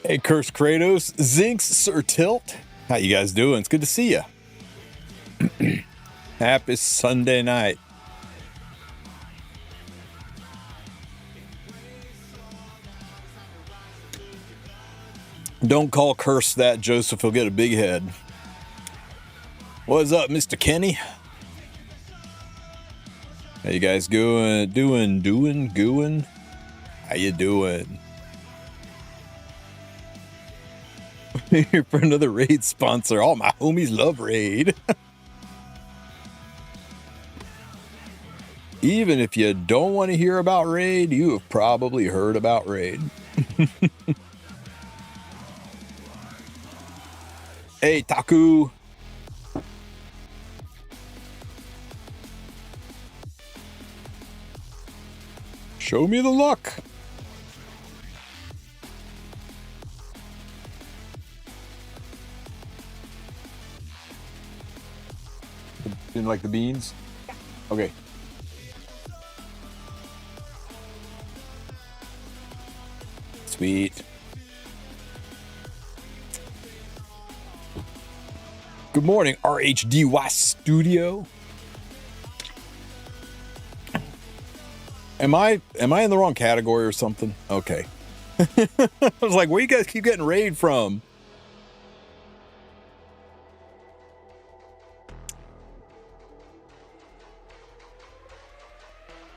Hey, Curse Kratos, Zinx, Sir Tilt. How you guys doing? It's good to see you. Happy Sunday night. Don't call Curse that, Joseph. He'll get a big head. What's up, Mr. Kenny? How you guys doing? Gooing? How you doing? Here for another raid sponsor. All my homies love raid. Even if you don't want to hear about raid, you have probably heard about raid. Hey, Taku. Show me the luck. Didn't like the beans? Okay. Sweet. Good morning, RHDY Studio. Am I in the wrong category or something? Okay. I was like, where you guys keep getting raid from?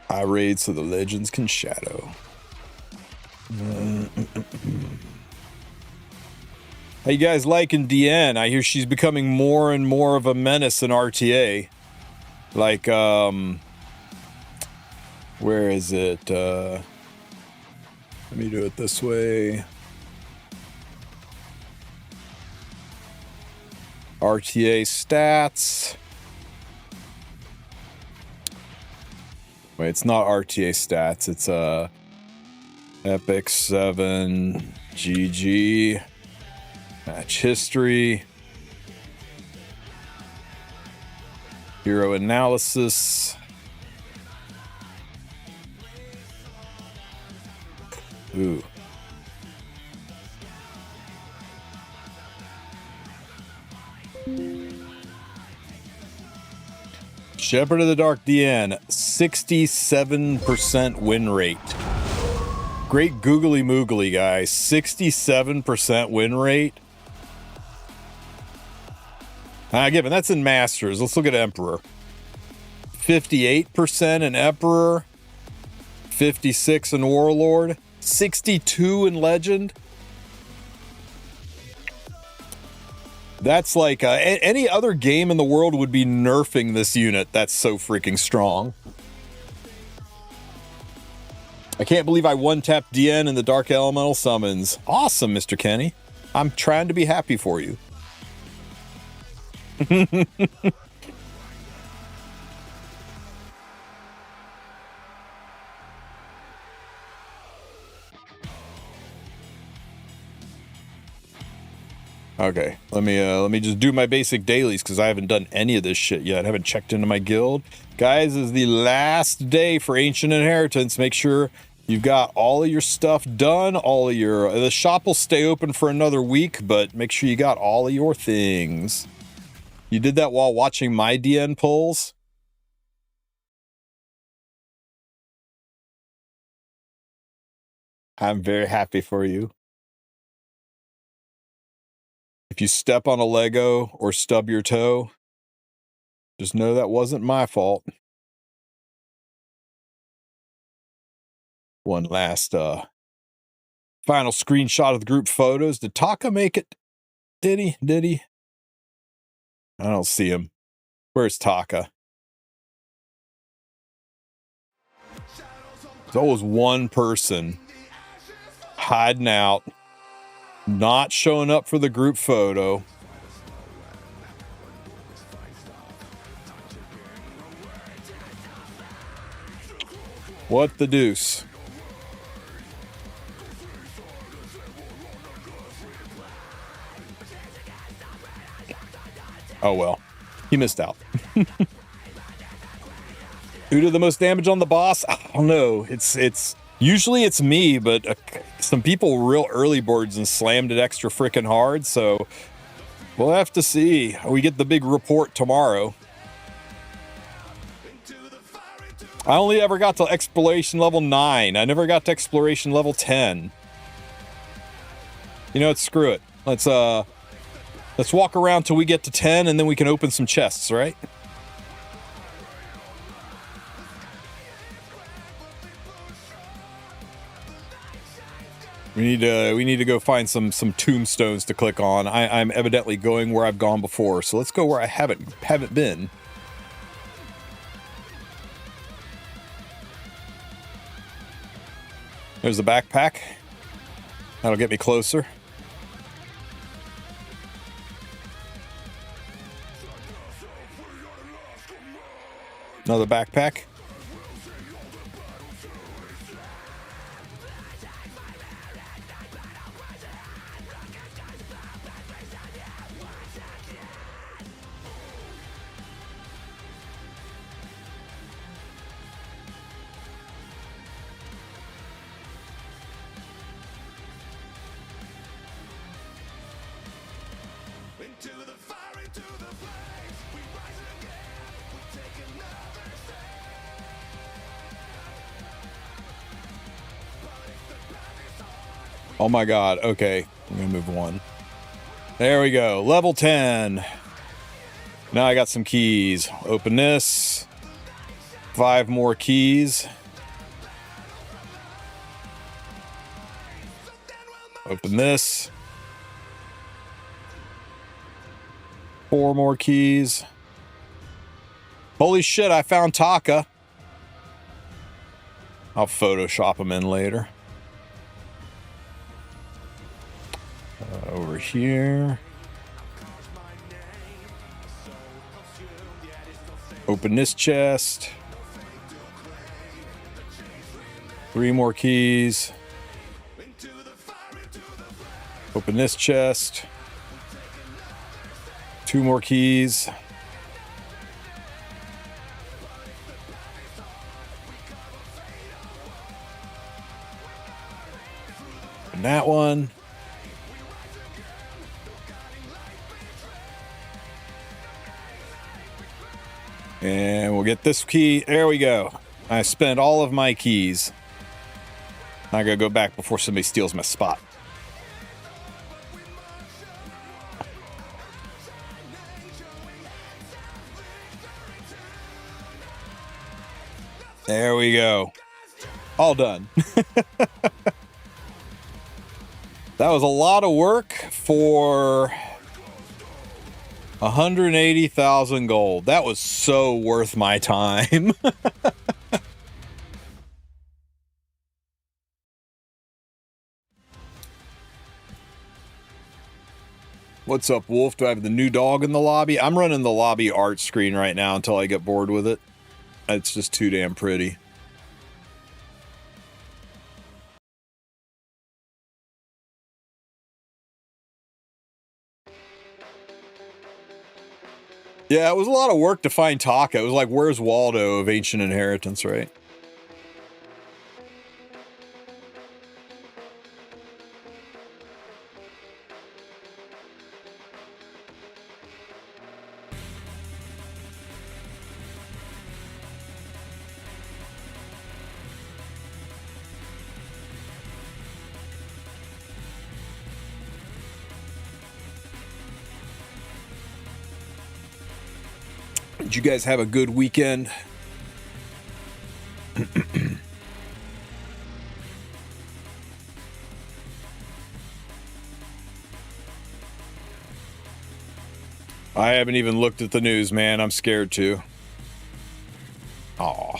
I raid so the legends can shadow. How you guys liking DN? I hear she's becoming more and more of a menace in RTA. Like, where is it? Let me do it this way. RTA stats. Wait, it's not RTA stats. It's Epic 7 GG match history, hero analysis. Ooh. Shepherd of the Dark DN, 67% win rate. Great googly moogly, guys. 67% win rate. Given that's in Masters. Let's look at Emperor. 58% in Emperor. 56 in Warlord. 62 in Legend. That's like any other game in the world would be nerfing this unit. That's so freaking strong. I can't believe I one-tapped DN in the Dark Elemental summons. Awesome, Mr. Kenny. I'm trying to be happy for you. Okay, let me just do my basic dailies because I haven't done any of this shit yet. I haven't checked into my guild. Guys, this is the last day for Ancient Inheritance. Make sure you've got all of your stuff done. All of your the shop will stay open for another week, but make sure you got all of your things. You did that while watching my DN polls. I'm very happy for you. If you step on a Lego or stub your toe, just know that wasn't my fault. One last final screenshot of the group photos. Did Taka make it? Did he? I don't see him. Where's Taka? There's always one person hiding out, not showing up for the group photo. What the deuce? Oh well, he missed out. Who did the most damage on the boss? I don't know. It's usually it's me, but some people real early boards and slammed it extra freaking hard, so we'll have to see. We get the big report tomorrow. I only ever got to exploration level 9. I never got to exploration level 10. You know what? Screw it. Let's walk around till we get to 10, and then we can open some chests, right? We need to go find some tombstones to click on. I'm evidently going where I've gone before, so let's go where I haven't been. There's the backpack. That'll get me closer. Another backpack. Oh my god, okay. I'm gonna move one. There we go. Level 10. Now I got some keys. Open this. 5 more keys. Open this. 4 more keys. Holy shit, I found Taka. I'll Photoshop him in later. Over here. Open this chest. 3 more keys. Open this chest. 2 more keys. Open that one. And we'll get this key. There we go. I spent all of my keys. I gotta go back before somebody steals my spot. There we go. All done. That was a lot of work for 180,000 gold. That was so worth my time. What's up, Wulf? Do I have the new dog in the lobby? I'm running the lobby art screen right now until I get bored with it. It's just too damn pretty. Yeah, it was a lot of work to find Taka. It was like, where's Waldo of Ancient Inheritance, right? Did you guys have a good weekend? I haven't even looked at the news, man. I'm scared to. Aw.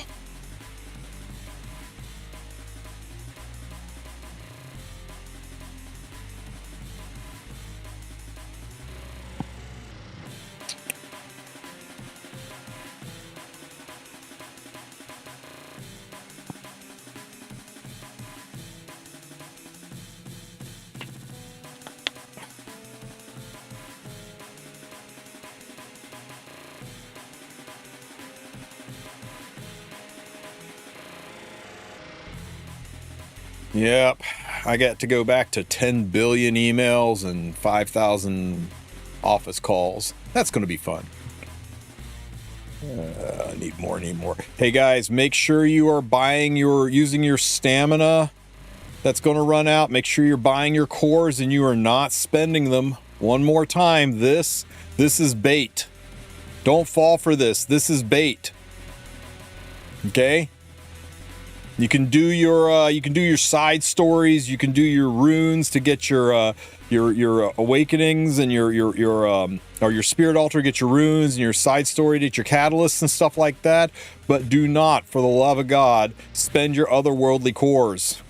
Yep. I got to go back to 10 billion emails and 5,000 office calls. That's going to be fun. Need more. Hey guys, make sure you are using your stamina that's going to run out. Make sure you're buying your cores and you are not spending them. One more time, this is bait. Don't fall for this. This is bait. Okay? You can do your side stories, you can do your runes to get your awakenings and your spirit altar, get your runes, and your side story to get your catalysts and stuff like that. But do not, for the love of God, spend your otherworldly cores.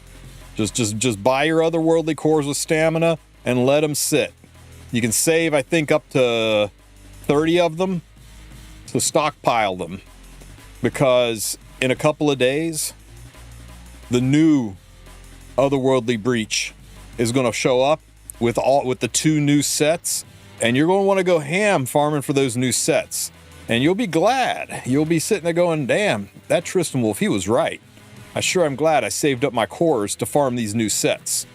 Just buy your otherworldly cores with stamina and let them sit. You can save, I think, up to 30 of them. So stockpile them, because in a couple of days, the new otherworldly breach is going to show up with the 2 new sets, and you're going to want to go ham farming for those new sets. And you'll be glad. You'll be sitting there going, damn, that Tristen Wulf, he was right. I'm glad I saved up my cores to farm these new sets.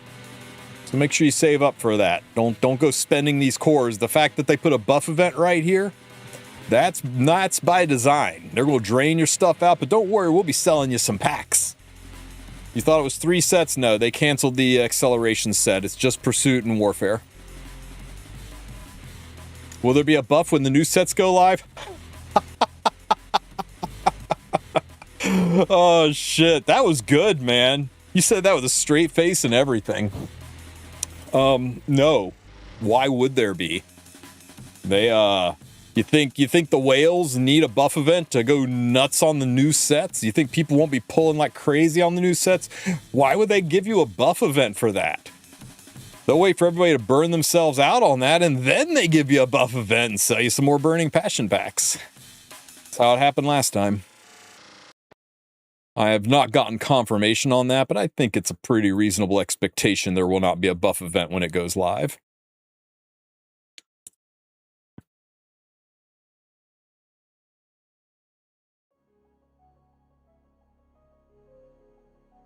So make sure you save up for that. Don't go spending these cores. The fact that they put a buff event right here, that's by design. They're going to drain your stuff out, but don't worry, we'll be selling you some packs. You thought it was 3 sets? No, they canceled the acceleration set. It's just Pursuit and Warfare. Will there be a buff when the new sets go live? Oh, shit. That was good, man. You said that with a straight face and everything. No. Why would there be? You think the whales need a buff event to go nuts on the new sets? You think people won't be pulling like crazy on the new sets? Why would they give you a buff event for that? They'll wait for everybody to burn themselves out on that, and then they give you a buff event and sell you some more Burning Passion packs. That's how it happened last time. I have not gotten confirmation on that, but I think it's a pretty reasonable expectation there will not be a buff event when it goes live.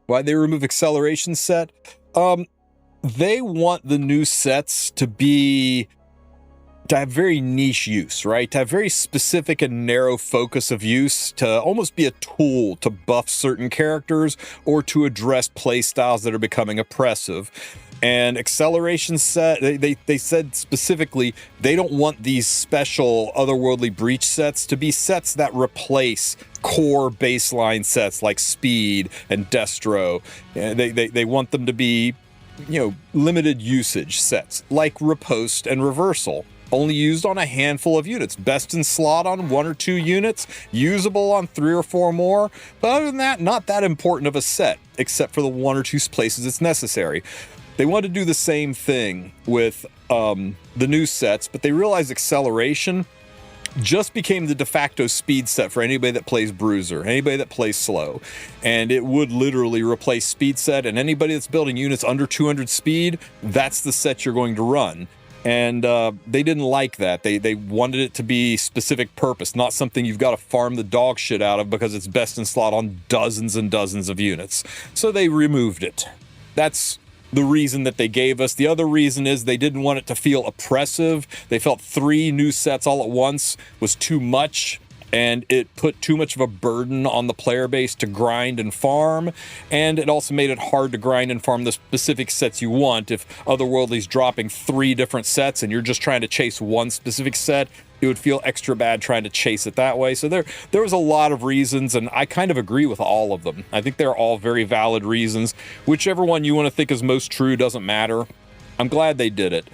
Why they remove acceleration set? They want the new sets to have very niche use, right? To have very specific and narrow focus of use, to almost be a tool to buff certain characters or to address playstyles that are becoming oppressive. And acceleration set, they said specifically they don't want these special otherworldly breach sets to be sets that replace core baseline sets like speed and destro. They want them to be, limited usage sets like riposte and reversal. Only used on a handful of units. Best in slot on 1 or 2 units. Usable on 3 or 4 more. But other than that, not that important of a set, except for the 1 or 2 places it's necessary. They want to do the same thing with the new sets, but they realized acceleration just became the de facto speed set for anybody that plays Bruiser, anybody that plays slow. And it would literally replace speed set, and anybody that's building units under 200 speed, that's the set you're going to run. And they didn't like that. They wanted it to be specific purpose, not something you've got to farm the dog shit out of because it's best in slot on dozens and dozens of units. So they removed it. That's the reason that they gave us. The other reason is they didn't want it to feel oppressive. They felt 3 new sets all at once was too much, and it put too much of a burden on the player base to grind and farm, and it also made it hard to grind and farm the specific sets you want. If Otherworldly's dropping 3 different sets and you're just trying to chase one specific set, it would feel extra bad trying to chase it that way. So there was a lot of reasons, and I kind of agree with all of them. I think they're all very valid reasons. Whichever one you want to think is most true doesn't matter. I'm glad they did it.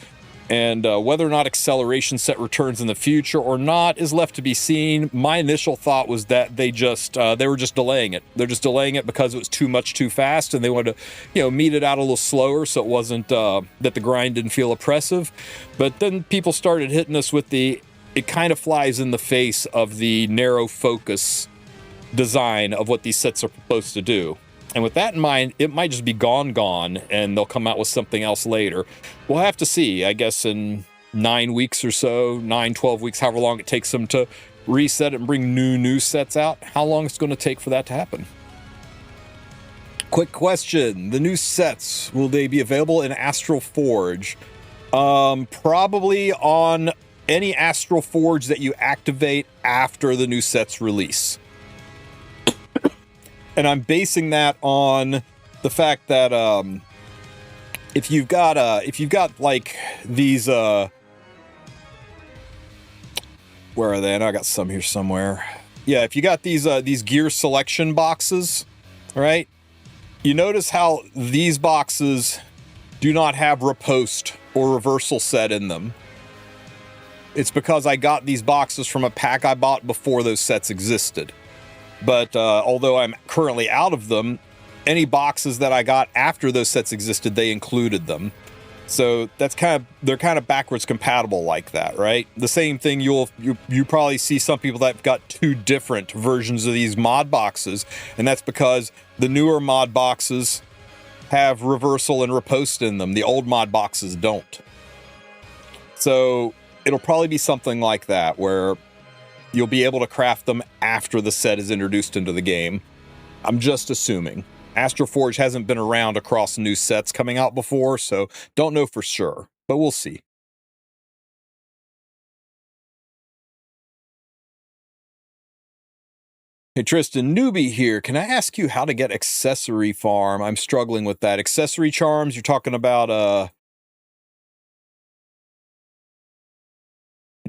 And whether or not acceleration set returns in the future or not is left to be seen. My initial thought was that they were just delaying it. They're just delaying it because it was too much too fast, and they wanted to, meet it out a little slower so it wasn't that the grind didn't feel oppressive. But then people started hitting us with it kind of flies in the face of the narrow focus design of what these sets are supposed to do. And with that in mind, it might just be gone, and they'll come out with something else later. We'll have to see, I guess, in 9 weeks or so, 9, 12 weeks, however long it takes them to reset it and bring new sets out, how long it's going to take for that to happen. Quick question. The new sets, will they be available in Astral Forge? Probably on any Astral Forge that you activate after the new set's release. And I'm basing that on the fact that if you've got like these where are they? And I got some here somewhere. Yeah, if you got these gear selection boxes, right? You notice how these boxes do not have riposte or reversal set in them. It's because I got these boxes from a pack I bought before those sets existed. But although I'm currently out of them, any boxes that I got after those sets existed, they included them. So that's they're kind of backwards compatible like that, right? The same thing you probably see some people that have got two different versions of these mod boxes, and that's because the newer mod boxes have reversal and riposte in them. The old mod boxes don't. So it'll probably be something like that, where you'll be able to craft them after the set is introduced into the game. I'm just assuming. Astral Forge hasn't been around across new sets coming out before, so don't know for sure, but we'll see. Hey Tristen, newbie here. Can I ask you how to get accessory farm? I'm struggling with that. Accessory charms, you're talking about you're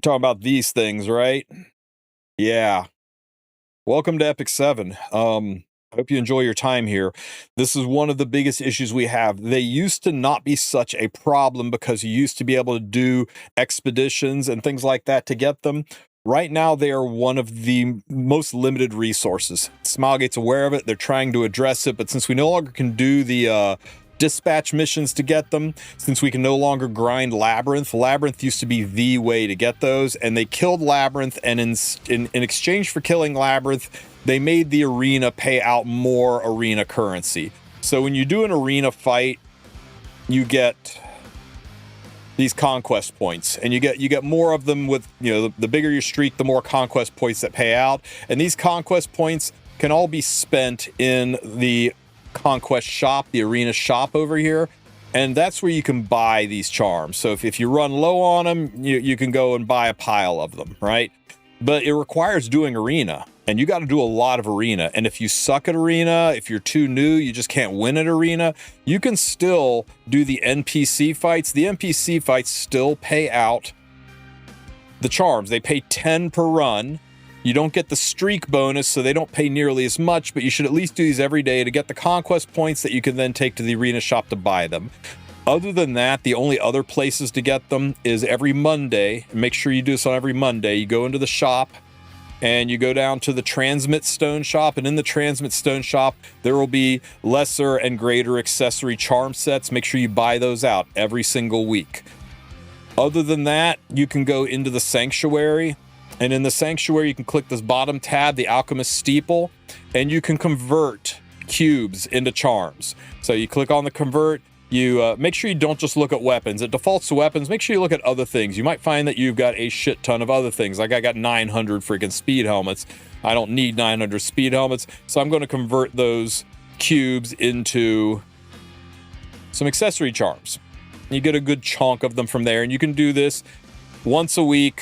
talking about these things, right? Yeah. Welcome to Epic 7. I hope you enjoy your time here. This is one of the biggest issues we have. They used to not be such a problem because you used to be able to do expeditions and things like that to get them. Right now, they are one of the most limited resources. Smilegate's aware of it. They're trying to address it, but since we no longer can do the dispatch missions to get them, since we can no longer grind Labyrinth used to be the way to get those, and they killed Labyrinth, and in exchange for killing Labyrinth, they made the arena pay out more arena currency. So when you do an arena fight, you get these conquest points, and you get more of them with, you know, the bigger your streak, the more conquest points that pay out. And these conquest points can all be spent in the conquest shop, the arena shop over here. And that's where you can buy these charms. So if you run low on them, you can go and buy a pile of them, right? But it requires doing arena, and you got to do a lot of arena. And if you suck at arena, if you're too new, you just can't win at arena, you can still do the NPC fights. The NPC fights still pay out the charms. They pay 10 per run. You don't get the streak bonus, so they don't pay nearly as much, but you should at least do these every day to get the conquest points that you can then take to the arena shop to buy them. Other than that, the only other places to get them is every Monday. And make sure you do this on every Monday. You go into the shop and you go down to the Transmit Stone shop, and in the Transmit Stone shop, there will be lesser and greater accessory charm sets. Make sure you buy those out every single week. Other than that, you can go into the Sanctuary, and in the Sanctuary, you can click this bottom tab, the Alchemist Steeple, and you can convert cubes into charms. So you click on the convert. You make sure you don't just look at weapons. It defaults to weapons. Make sure you look at other things. You might find that you've got a shit ton of other things. Like I got 900 freaking speed helmets. I don't need 900 speed helmets, so I'm going to convert those cubes into some accessory charms. You get a good chunk of them from there, and you can do this once a week,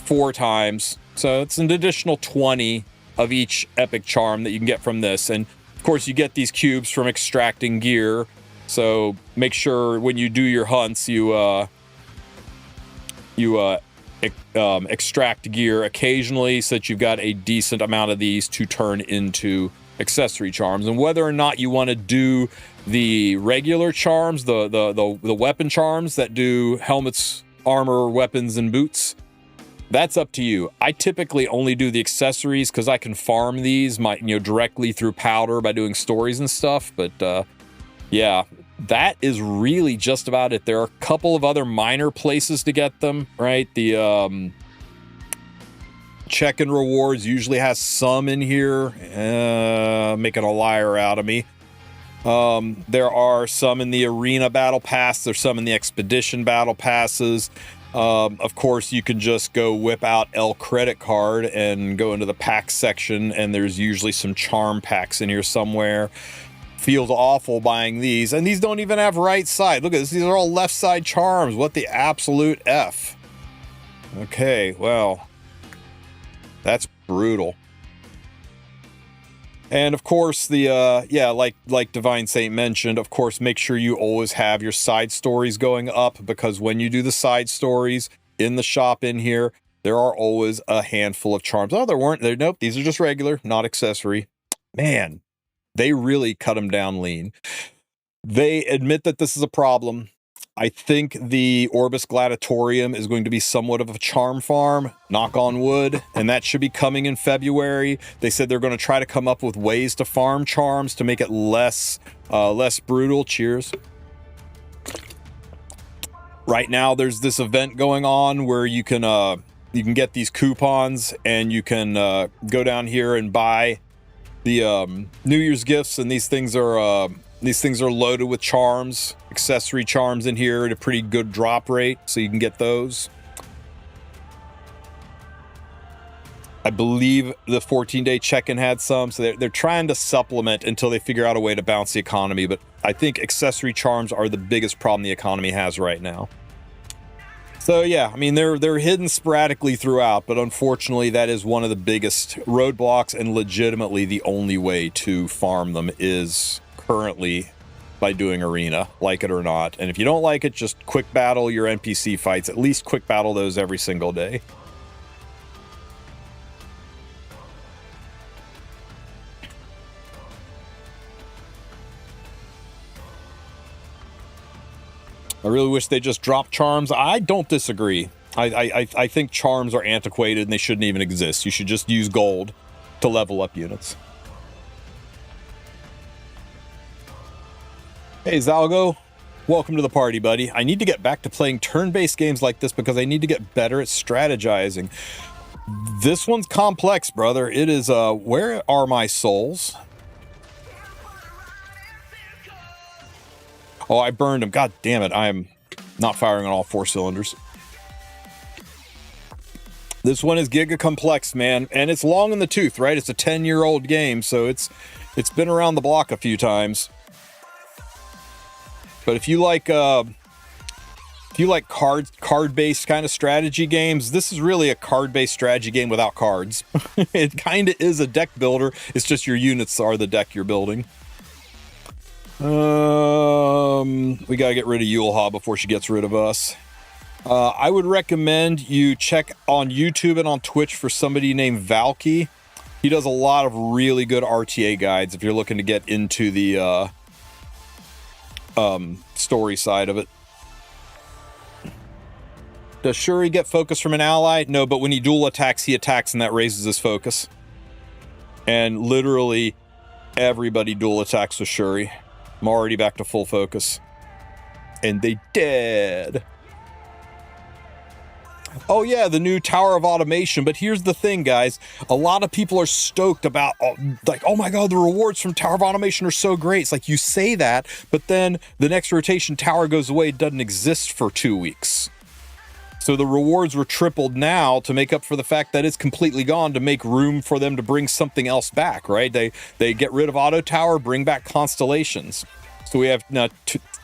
4 times. So it's an additional 20 of each epic charm that you can get from this. And of course, you get these cubes from extracting gear. So make sure when you do your hunts, you extract gear occasionally so that you've got a decent amount of these to turn into accessory charms. And whether or not you want to do the regular charms, the weapon charms that do helmets, armor, weapons, and boots, that's up to you. I typically only do the accessories because I can farm these directly through powder by doing stories and stuff. But yeah, that is really just about it. There are a couple of other minor places to get them, right? The check-in rewards usually has some in here, making a liar out of me. There are some in the arena battle pass. There's some in the expedition battle passes. Of course, you can just go whip out L credit card and go into the pack section, and there's usually some charm packs in here somewhere. Feels awful buying these, and these don't even have right side. Look at this, these are all left side charms. What the absolute F? Okay, well, that's brutal. And of course, the yeah, like Divine Saint mentioned, of course, make sure you always have your side stories going up, because when you do the side stories in the shop in here, there are always a handful of charms. Oh, there weren't there. Nope, these are just regular, not accessory. Man, they really cut them down lean. They admit that this is a problem. I think the Orbis Gladiatorium is going to be somewhat of a charm farm, knock on wood, and that should be coming in February. They said they're going to try to come up with ways to farm charms to make it less brutal. Cheers. Right now, there's this event going on where you can get these coupons, and you can go down here and buy the New Year's gifts, and these things are loaded with charms, accessory charms in here at a pretty good drop rate, so you can get those. I believe the 14-day check-in had some, so they're trying to supplement until they figure out a way to balance the economy, but I think accessory charms are the biggest problem the economy has right now. So yeah, I mean, they're hidden sporadically throughout, but unfortunately that is one of the biggest roadblocks, and legitimately the only way to farm them is currently by doing arena, like it or not. And if you don't like it, just quick battle your NPC fights. At least quick battle those every single day. I really wish they just dropped charms. I don't disagree. I think charms are antiquated and they shouldn't even exist. You should just use gold to level up units. Hey, Zalgo. Welcome to the party, buddy. I need to get back to playing turn-based games like this because I need to get better at strategizing. This one's complex, brother. It is, where are my souls? Oh, I burned him. God damn it. I'm not firing on all 4 cylinders. This one is giga complex, man. And it's long in the tooth, right? It's a 10-year-old game, so it's been around the block a few times. But if you like card-based kind of strategy games, this is really a card-based strategy game without cards. It kind of is a deck builder. It's just your units are the deck you're building. We gotta get rid of Yulha before she gets rid of us. I would recommend you check on YouTube and on Twitch for somebody named Valky. He does a lot of really good RTA guides if you're looking to get into the story side of it. Does Shuri get focus from an ally? No, but when he dual attacks, he attacks and that raises his focus. And literally everybody dual attacks with Shuri. I'm already back to full focus. And they dead. Oh yeah, the new Tower of Automation. But here's the thing, guys. A lot of people are stoked about, like, oh my god, the rewards from Tower of Automation are so great. It's like you say that, but then the next rotation tower goes away. It doesn't exist for 2 weeks. So the rewards were tripled now to make up for the fact that it's completely gone, to make room for them to bring something else back, right? They get rid of Auto Tower, bring back Constellations. So we have now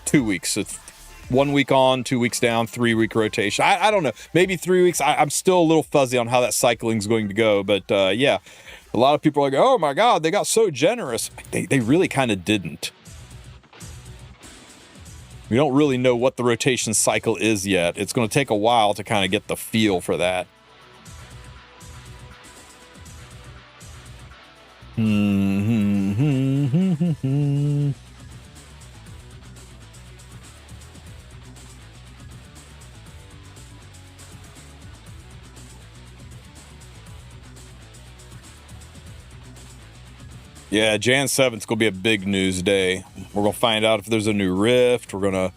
2 weeks. It's 1 week on, 2 weeks down, 3 week rotation. I don't know, maybe 3 weeks. I'm still a little fuzzy on how that cycling is going to go, but yeah, a lot of people are like, oh my god, they got so generous. They really kind of didn't. We don't really know what the rotation cycle is yet. It's going to take a while to kind of get the feel for that. Yeah, Jan 7th's gonna be a big news day. We're gonna find out if there's a new rift. We're gonna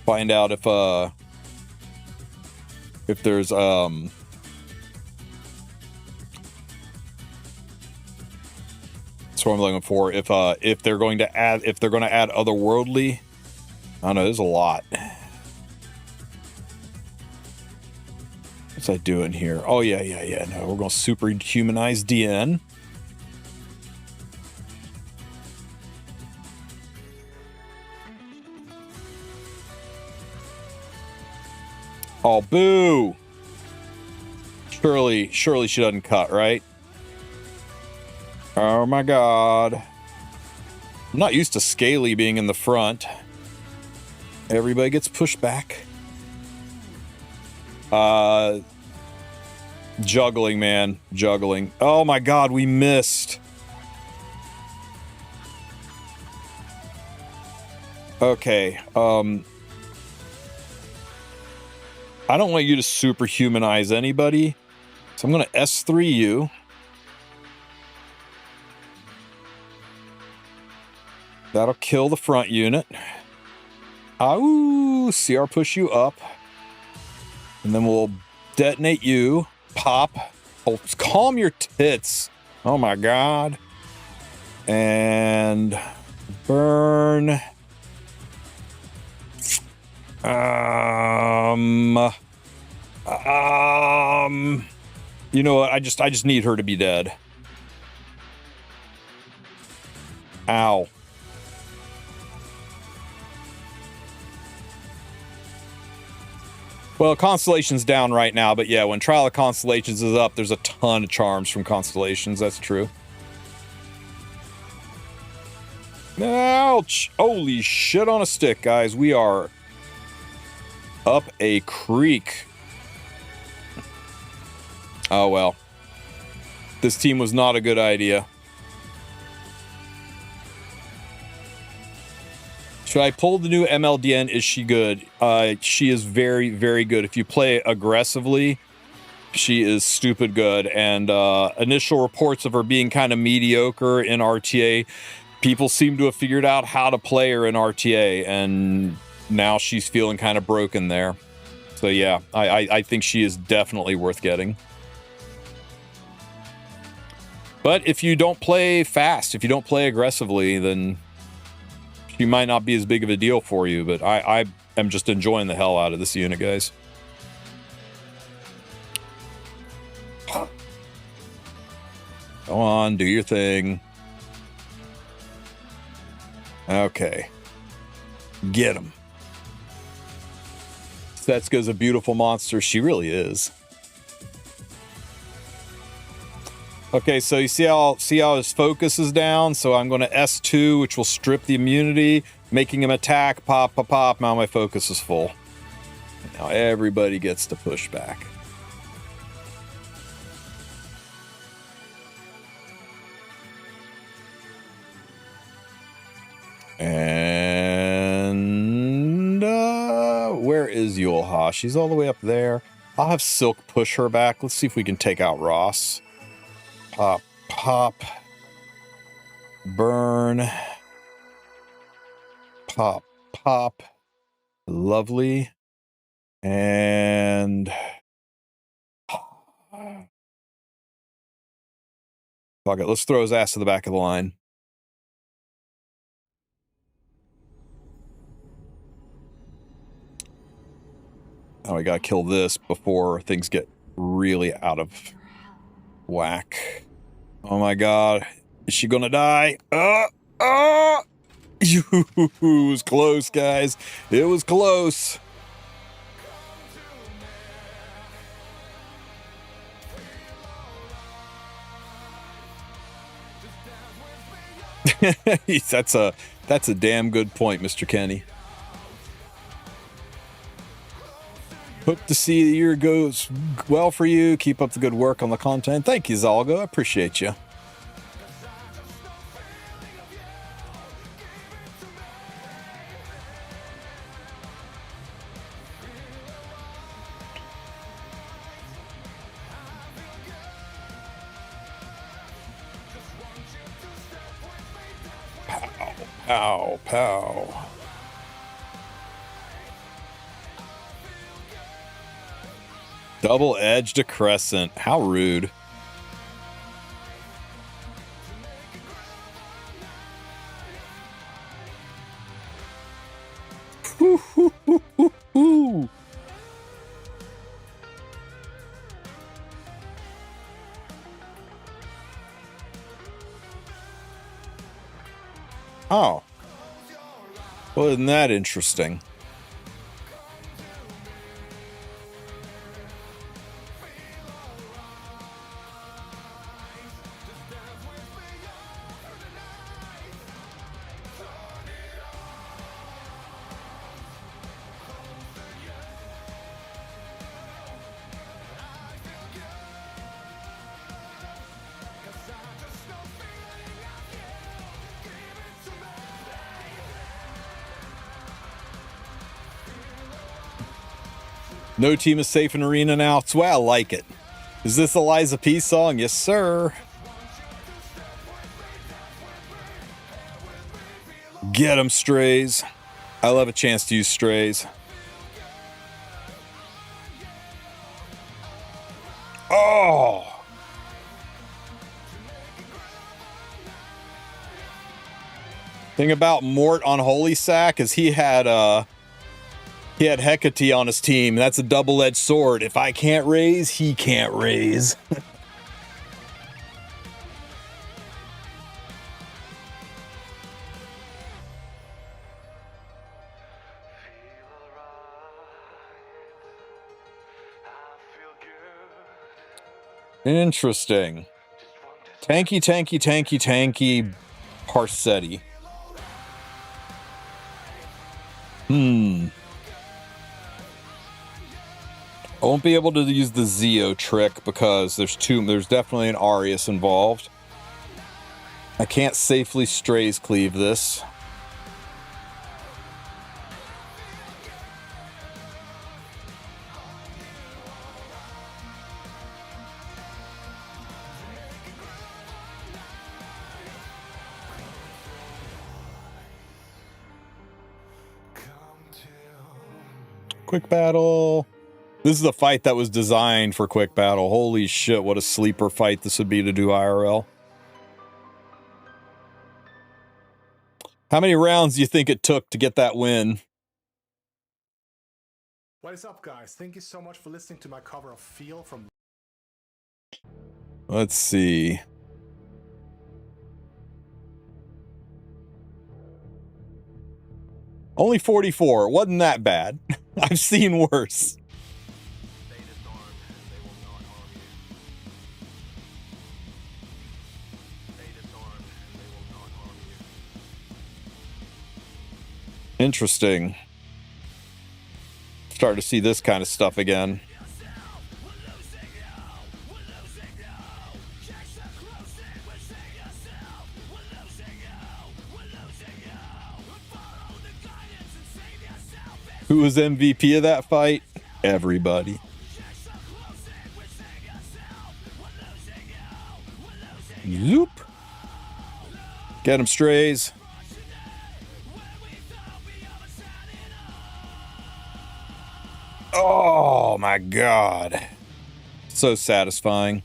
find out if there's that's what I'm looking for. If they're going to add otherworldly. I don't know, there's a lot. What's I doing here? Oh, yeah. No, we're going to superhumanize DN. Oh, boo! Surely she doesn't cut, right? Oh my god. I'm not used to Scaly being in the front. Everybody gets pushed back. Juggling, man. Juggling. Oh my god, we missed. Okay, I don't want you to superhumanize anybody, so I'm going to S3 you. That'll kill the front unit. Ooh, CR push you up. And then we'll detonate you. Pop. Oh, calm your tits. Oh my god. And burn. You know what? I just need her to be dead. Ow. Well, Constellation's down right now, but yeah, when Trial of Constellations is up, there's a ton of charms from Constellations. That's true. Ouch! Holy shit on a stick, guys. We are up a creek. Oh, well. This team was not a good idea. Should I pull the new MLDN? Is she good? She is very, very good. If you play aggressively, she is stupid good. And initial reports of her being kind of mediocre in RTA, people seem to have figured out how to play her in RTA, and now she's feeling kind of broken there. So yeah, I think she is definitely worth getting. But if you don't play fast, if you don't play aggressively, then she might not be as big of a deal for you. But I am just enjoying the hell out of this unit, guys. Go on, do your thing. Okay. Get him. Setsuka's a beautiful monster. She really is. Okay, so you see how his focus is down? So I'm going to S2, which will strip the immunity, making him attack. Pop, pop, pop. Now my focus is full. Now everybody gets to push back. And where is Yulha? She's all the way up there. I'll have Silk push her back. Let's see if we can take out Ross. Pop, pop. Burn. Pop, pop. Lovely. And fuck it. Let's throw his ass to the back of the line. Oh, we gotta kill this before things get really out of whack. Oh my god. Is she gonna die? It was close, guys. It was close. That's a damn good point, Mr. Kenny. Hope to see the year goes well for you. Keep up the good work on the content. Thank you, Zalgo. I appreciate you. Pow, pow, pow. Double-edged a crescent. How rude. Oh. Well, isn't that interesting? No team is safe in arena now. That's why I like it. Is this a Liza P song? Yes, sir. Get them, strays. I love a chance to use strays. Oh! Thing about Mort on Holy Sack is he had Hecate on his team. That's a double-edged sword. If I can't raise, he can't raise. Interesting. Tanky Parsetti. I won't be able to use the Zeo trick because there's definitely an Arius involved. I can't safely strays cleave this. Quick battle. This is a fight that was designed for quick battle. Holy shit, what a sleeper fight this would be to do IRL. How many rounds do you think it took to get that win? What is up, guys? Thank you so much for listening to my cover of Feel from... Let's see. Only 44. It wasn't that bad. I've seen worse. Interesting. Starting to see this kind of stuff again. Who was MVP of that fight? Everybody. Zoop. Get him, strays. Oh my god. So satisfying.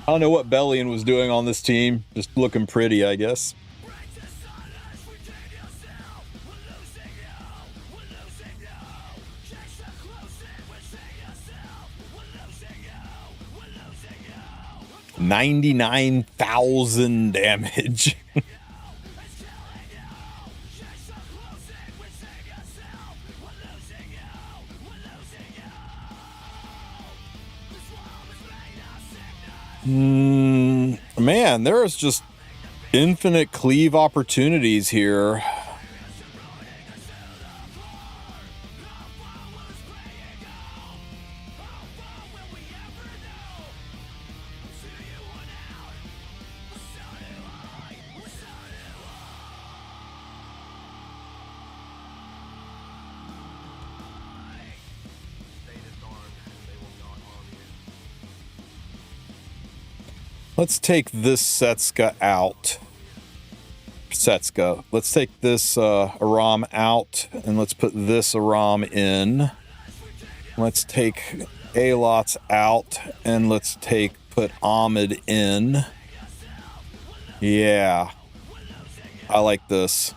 I don't know what Bellion was doing on this team. Just looking pretty, I guess. $99,000 damage. Man, there is just infinite cleave opportunities here. Let's take this Setska out. Setska. Let's take this Aram out, and let's put this Aram in. Let's take Alots out, and let's put Ahmed in. Yeah. I like this.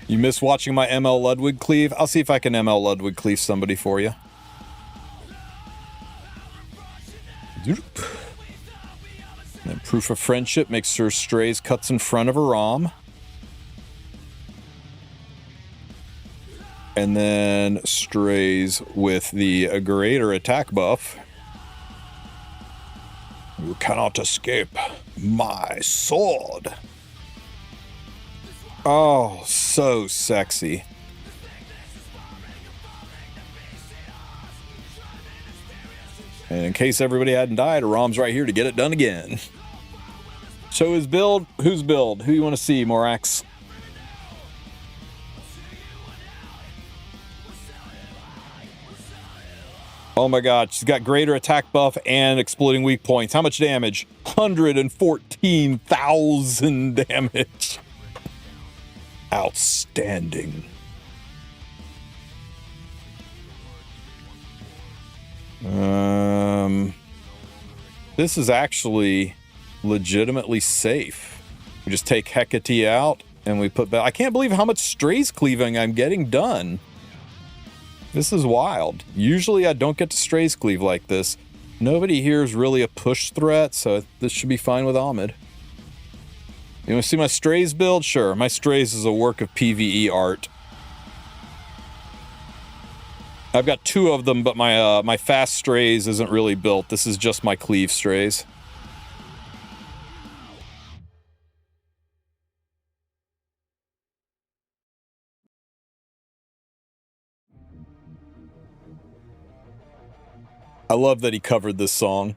You miss watching my ML Ludwig cleave? I'll see if I can ML Ludwig cleave somebody for you. And proof of friendship makes sure Strays cuts in front of a ROM. And then Strays with the greater attack buff. You cannot escape my sword. Oh, so sexy. And in case everybody hadn't died, a ROM's right here to get it done again. So his build, whose build? Who you want to see, Morax? Oh my god, she's got greater attack buff and exploding weak points. How much damage? 114,000 damage. Outstanding. This is actually legitimately safe. We just take Hecate out and we put back. I can't believe how much Strays cleaving I'm getting done. This is wild. Usually I don't get to Strays cleave like this. Nobody here is really a push threat, so this should be fine with Ahmed. You want to see my Strays build? Sure. My Strays is a work of PvE art. I've got 2 of them, but my fast Strays isn't really built. This is just my cleave Strays. I love that he covered this song.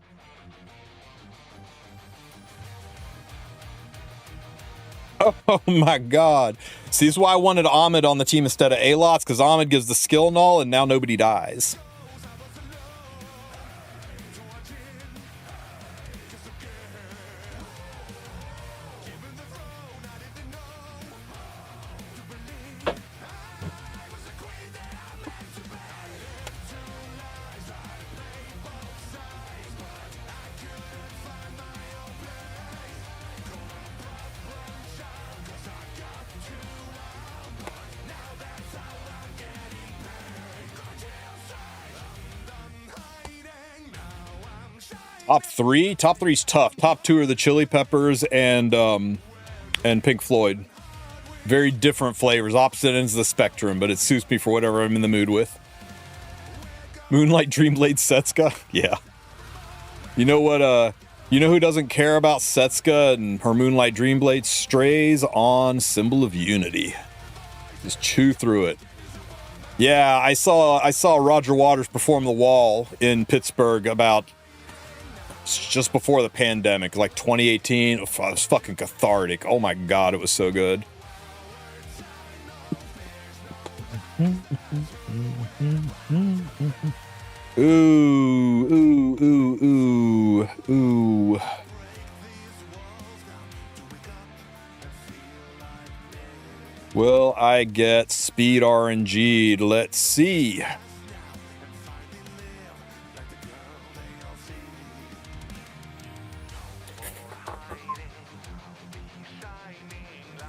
Oh my god. See, this is why I wanted Ahmed on the team instead of Alots, because Ahmed gives the skill null and now nobody dies. Top 3? Top 3's tough. Top 2 are the Chili Peppers and Pink Floyd. Very different flavors, opposite ends of the spectrum, but it suits me for whatever I'm in the mood with. Moonlight Dreamblade Setsuka? Yeah. You know what, you know who doesn't care about Setsuka and her Moonlight Dreamblade? Strays on Symbol of Unity. Just chew through it. Yeah, I saw Roger Waters perform The Wall in Pittsburgh about just before the pandemic, like 2018. It was fucking cathartic. Oh my god, it was so good. Ooh, ooh, ooh, ooh, ooh. Will I get speed RNG'd? Let's see.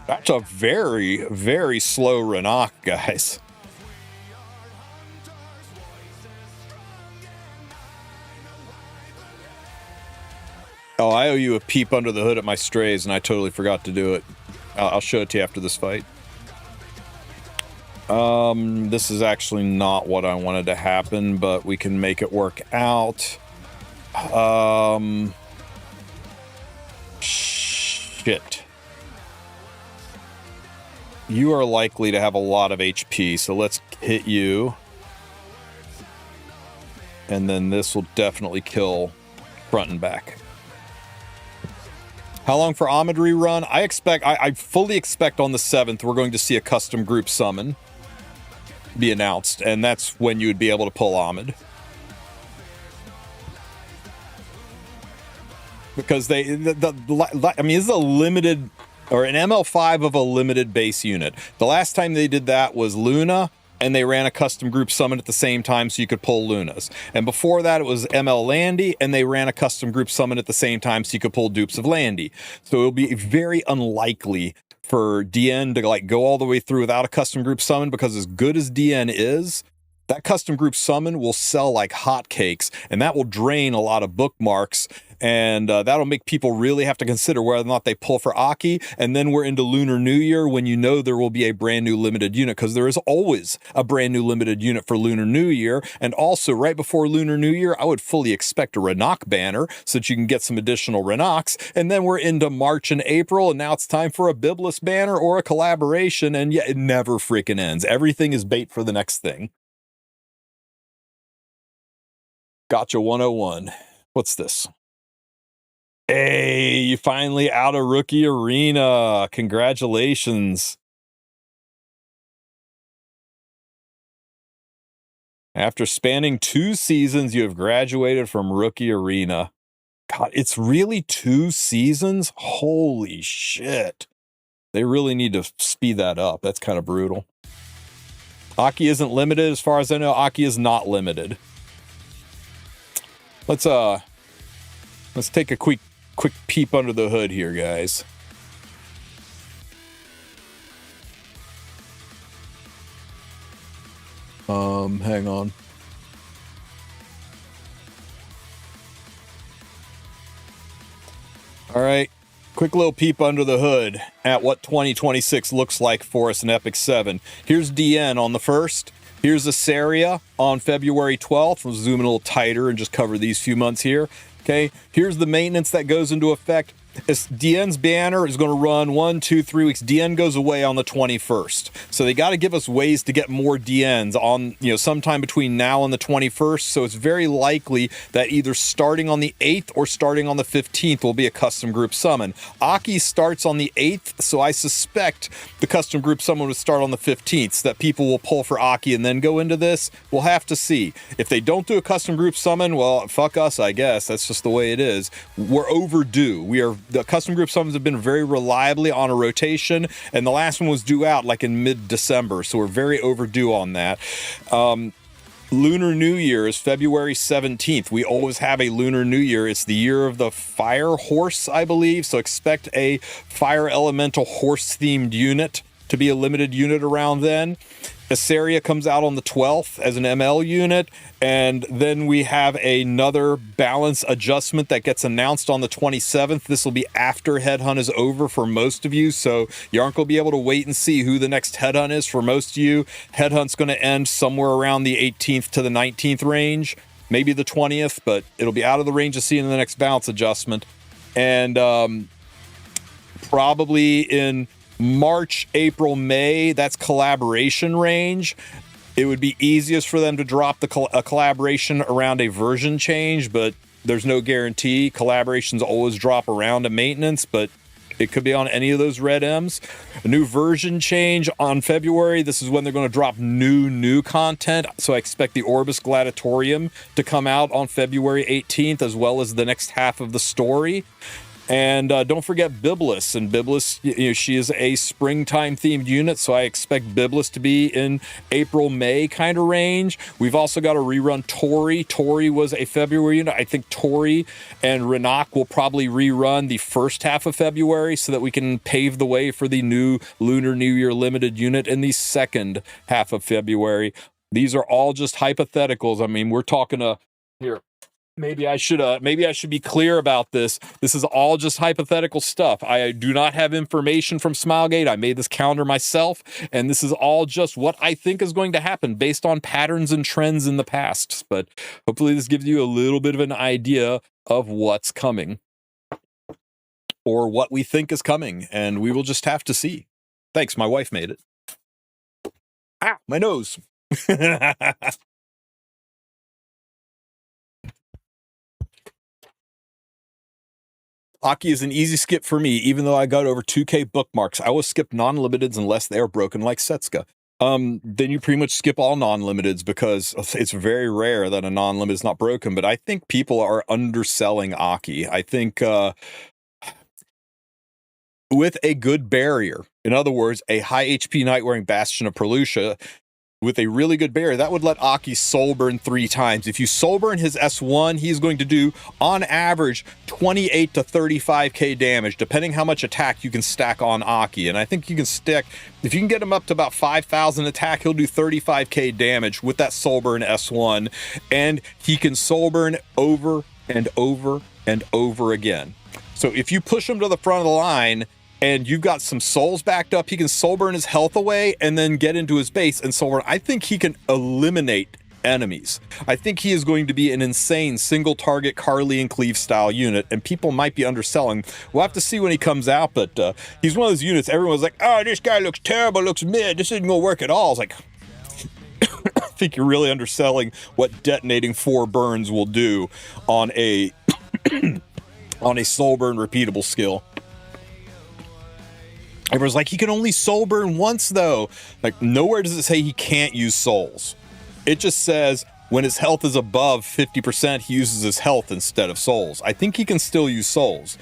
That's a very, very slow Renak, guys. Oh, I owe you a peep under the hood at my Strays, and I totally forgot to do it. I'll show it to you after this fight. This is actually not what I wanted to happen, but we can make it work out. Shit. You are likely to have a lot of HP, so let's hit you. And then this will definitely kill front and back. How long for Ahmed rerun? I fully expect on the 7th we're going to see a custom group summon be announced, and that's when you would be able to pull Ahmed. Because I mean, this is a limited, or an ML5 of a limited base unit. The last time they did that was Luna, and they ran a custom group summon at the same time so you could pull Lunas. And before that, it was ML Landy, and they ran a custom group summon at the same time so you could pull dupes of Landy. So it'll be very unlikely for DN to like go all the way through without a custom group summon, because as good as DN is, that custom group summon will sell like hotcakes, and that will drain a lot of bookmarks, and that'll make people really have to consider whether or not they pull for Aki. And then we're into Lunar New Year, when you know there will be a brand new limited unit, because there is always a brand new limited unit for Lunar New Year. And also right before Lunar New Year, I would fully expect a Renok banner so that you can get some additional Renoks. And then we're into March and April, and now it's time for a Biblis banner or a collaboration, and yeah, it never freaking ends. Everything is bait for the next thing. Gotcha 101. What's this? Hey, you finally out of Rookie Arena. Congratulations. After spanning 2 seasons, you have graduated from Rookie Arena. God, it's really 2 seasons? Holy shit. They really need to speed that up. That's kind of brutal. Aki isn't limited. As far as I know, Aki is not limited. Let's take a quick peep under the hood here, guys. Hang on. All right, quick little peep under the hood at what 2026 looks like for us in Epic 7. Here's DN on the 1st. Here's Assaria on February 12th. We'll zoom in a little tighter and just cover these few months here. Okay, here's the maintenance that goes into effect. DN's banner is going to run 1, 2, 3 weeks. DN goes away on the 21st. So they got to give us ways to get more DNs on, sometime between now and the 21st. So it's very likely that either starting on the 8th or starting on the 15th will be a custom group summon. Aki starts on the 8th, so I suspect the custom group summon will start on the 15th, so that people will pull for Aki and then go into this. We'll have to see. If they don't do a custom group summon, well, fuck us, I guess. That's just the way it is. We're overdue. The custom group summons have been very reliably on a rotation, and the last one was due out like in mid-December, so we're very overdue on that. Lunar New Year is February 17th. We always have a Lunar New Year. It's the year of the Fire Horse, I believe, so expect a Fire Elemental Horse-themed unit to be a limited unit around then. Assaria comes out on the 12th as an ML unit, and then we have another balance adjustment that gets announced on the 27th. This will be after Headhunt is over for most of you, so you aren't going to be able to wait and see who the next Headhunt is for most of you. Headhunt's going to end somewhere around the 18th to the 19th range, maybe the 20th, but it'll be out of the range of seeing the next balance adjustment. And probably in March, April, May, that's collaboration range. It would be easiest for them to drop a collaboration around a version change, but there's no guarantee. Collaborations always drop around a maintenance, but it could be on any of those red M's. A new version change on February. This is when they're going to drop new content. So I expect the Orbis Gladiatorium to come out on February 18th, as well as the next half of the story. And don't forget Biblis. And Biblis, she is a springtime themed unit, so I expect Biblis to be in April, May kind of range. We've also got to rerun Tori. Tori was a February unit. I think Tori and Renok will probably rerun the first half of February so that we can pave the way for the new Lunar New Year limited unit in the second half of February. These are all just hypotheticals. I mean, we're talking here. Maybe I should be clear about this. This is all just hypothetical stuff. I do not have information from Smilegate. I made this calendar myself, and this is all just what I think is going to happen based on patterns and trends in the past. But hopefully this gives you a little bit of an idea of what's coming, or what we think is coming, and we will just have to see. Thanks, my wife made it. Ah, my nose. Aki is an easy skip for me, even though I got over 2K bookmarks. I will skip non-limiteds unless they are broken like Setska. Then you pretty much skip all non-limiteds because it's very rare that a non-limit is not broken. But I think people are underselling Aki. I think with a good barrier, in other words, a high HP Night-wearing Bastion of Pelusia, with a really good barrier, that would let Aki soul burn 3 times. If you soul burn his S1, he's going to do, on average, 28 to 35k damage, depending how much attack you can stack on Aki. And I think you can stick, if you can get him up to about 5,000 attack, he'll do 35k damage with that soul burn S1. And he can soul burn over and over and over again. So if you push him to the front of the line, and you've got some souls backed up, he can soul burn his health away and then get into his base and soul burn. I think he can eliminate enemies. I think he is going to be an insane single target Carly and Cleave style unit, and people might be underselling. We'll have to see when he comes out, but he's one of those units everyone's like, oh, this guy looks terrible, looks mid, this isn't gonna work at all. It's like, I think you're really underselling what detonating 4 burns will do on a on a soul burn repeatable skill. Everyone's like, he can only soul burn once though. Like, nowhere does it say he can't use souls. It just says when his health is above 50%, he uses his health instead of souls. I think he can still use souls.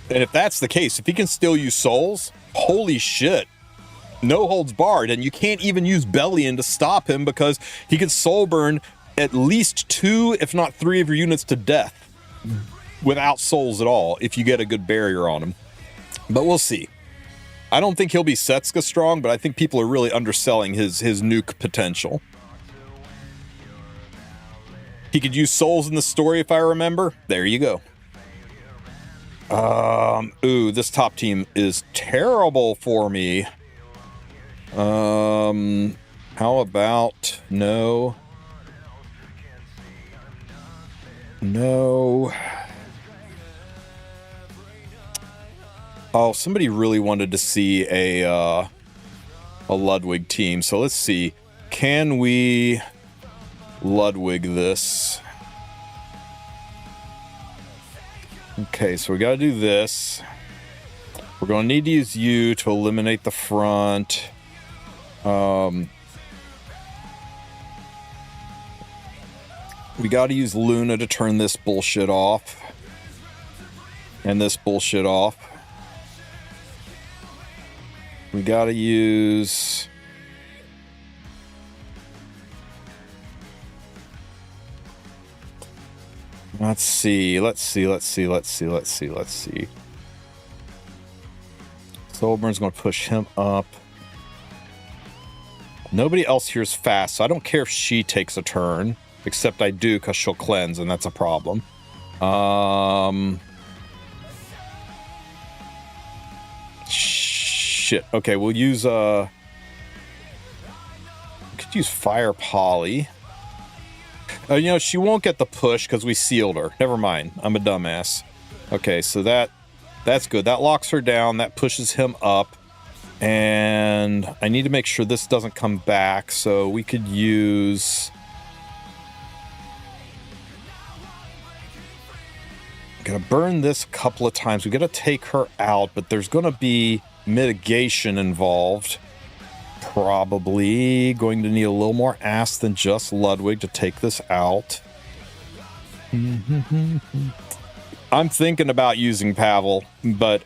And if that's the case, if he can still use souls, holy shit. No holds barred. And you can't even use Bellion to stop him because he can soul burn at least 2, if not 3 of your units to death without souls at all if you get a good barrier on him. But we'll see. I don't think he'll be Setsuka strong, but I think people are really underselling his nuke potential. He could use souls in the story if I remember. There you go. Ooh, this top team is terrible for me. How about no? No. Oh, somebody really wanted to see a Ludwig team. So let's see. Can we Ludwig this? Okay, so we got to do this. We're going to need to use you to eliminate the front. We got to use Luna to turn this bullshit off. And this bullshit off. We got to use... Let's see. Soulburn's going to push him up. Nobody else here is fast, so I don't care if she takes a turn. Except I do, because she'll cleanse, and that's a problem. Shit. Okay, we'll use... we could use Fire Poly. You know, she won't get the push because we sealed her. Never mind. I'm a dumbass. Okay, so that's good. That locks her down. That pushes him up. And I need to make sure this doesn't come back. So we could use... Gonna burn this a couple of times. We gotta take her out, but there's gonna be mitigation involved. Probably going to need a little more ass than just Ludwig to take this out. I'm thinking about using Pavel, but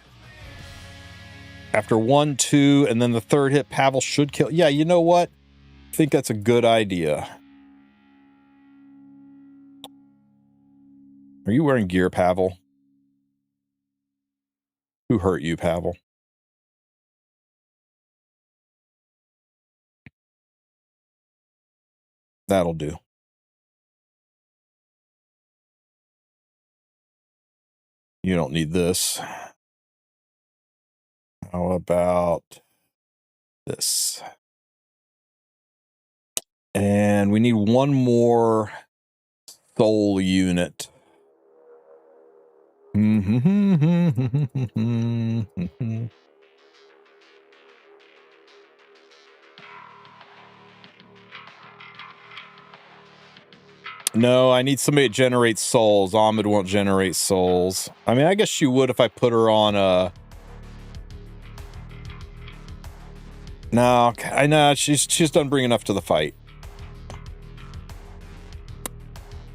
after 1, 2, and then the third hit, Pavel should kill. Yeah, you know what? I think that's a good idea. Are you wearing gear, Pavel? Who hurt you, Pavel? That'll do. You don't need this. How about this? And we need one more soul unit. No, I need somebody to generate souls. Ahmed won't generate souls. I mean, I guess she would if I put her on a... No, I know she's done bring enough to the fight.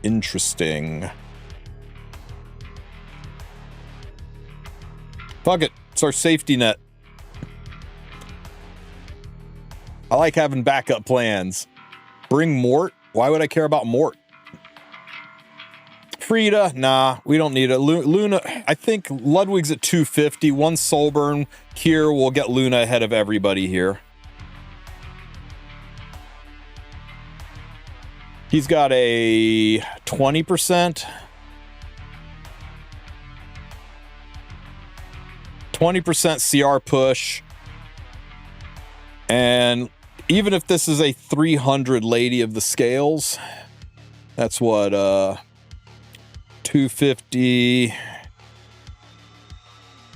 Interesting. Fuck it. It's our safety net. I like having backup plans. Bring Mort. Why would I care about Mort? Frida, nah, we don't need it. Luna, I think Ludwig's at 250. One Soulburn here will get Luna ahead of everybody here. He's got a 20%. 20% CR push. And even if this is a 300 Lady of the Scales, that's what, 250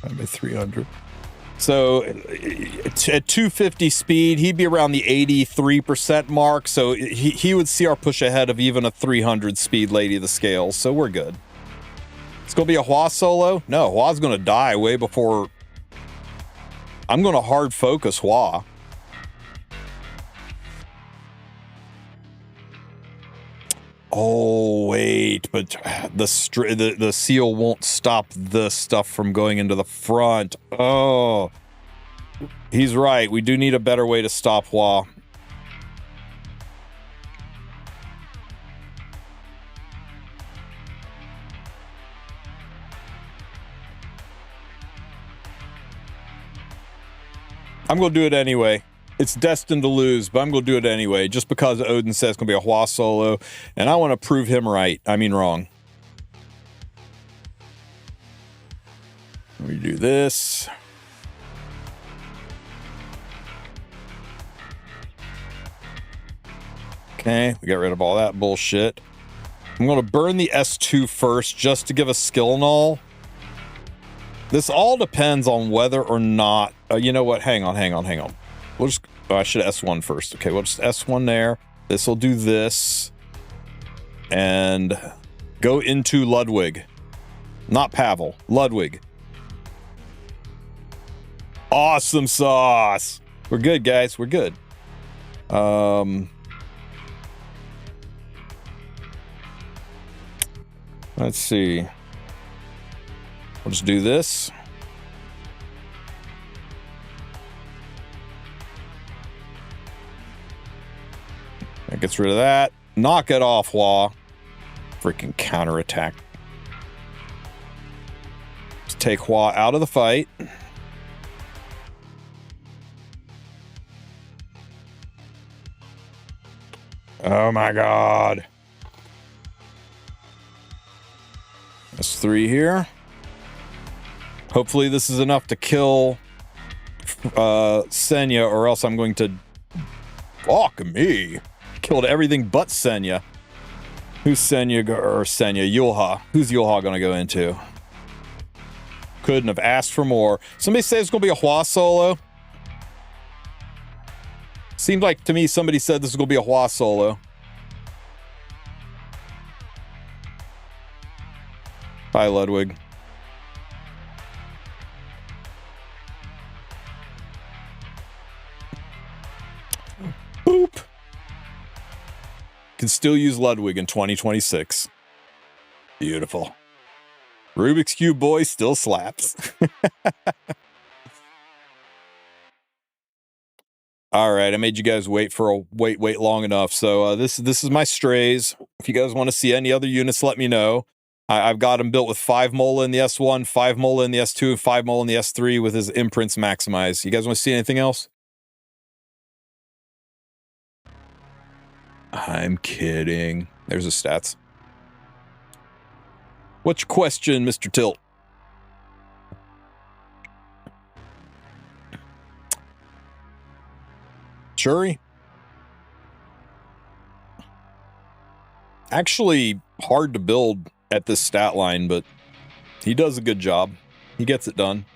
by 300. So at 250 speed, he'd be around the 83% mark. So he would CR push ahead of even a 300 speed Lady of the Scales. So we're good. It's going to be a Hua solo? No, Hua's going to die way before. I'm going to hard focus Hua. Oh, wait, but the seal won't stop this stuff from going into the front. Oh, he's right. We do need a better way to stop Hua. I'm going to do it anyway. It's destined to lose, but I'm going to do it anyway, just because Odin says it's going to be a Hua solo, and I want to prove him right. I mean, wrong. We do this. Okay, we got rid of all that bullshit. I'm going to burn the S2 first, just to give a skill null. This all depends on whether or not... you know what? Hang on. We'll just... Oh, I should S1 first. Okay, we'll just S1 there. This will do this. And go into Ludwig. Not Pavel. Ludwig. Awesome sauce. We're good, guys. We're good. Let's see. We'll just do this. That gets rid of that. Knock it off, Hua. Freaking counterattack. Just take Hua out of the fight. Oh my god. S3 here. Hopefully this is enough to kill Senya, or else I'm going to... Fuck me. Killed everything but Senya. Who's Senya or Senya? Yulha. Who's Yulha gonna go into? Couldn't have asked for more. Somebody says it's gonna be a Hua solo. Seemed like to me somebody said this is gonna be a Hua solo. Bye, Ludwig. Boop. Can still use Ludwig in 2026. Beautiful. Rubik's Cube boy still slaps. All right, I made you guys wait for a wait long enough. So this is my strays. If you guys want to see any other units, let me know. I've got him built with 5 Mola in the S1, 5 Mola in the S2, and 5 Mola in the S3 with his imprints maximized. You guys want to see anything else? I'm kidding. There's the stats. What's your question, Mr. Tilt? Shuri? Actually, hard to build at this stat line, but he does a good job. He gets it done.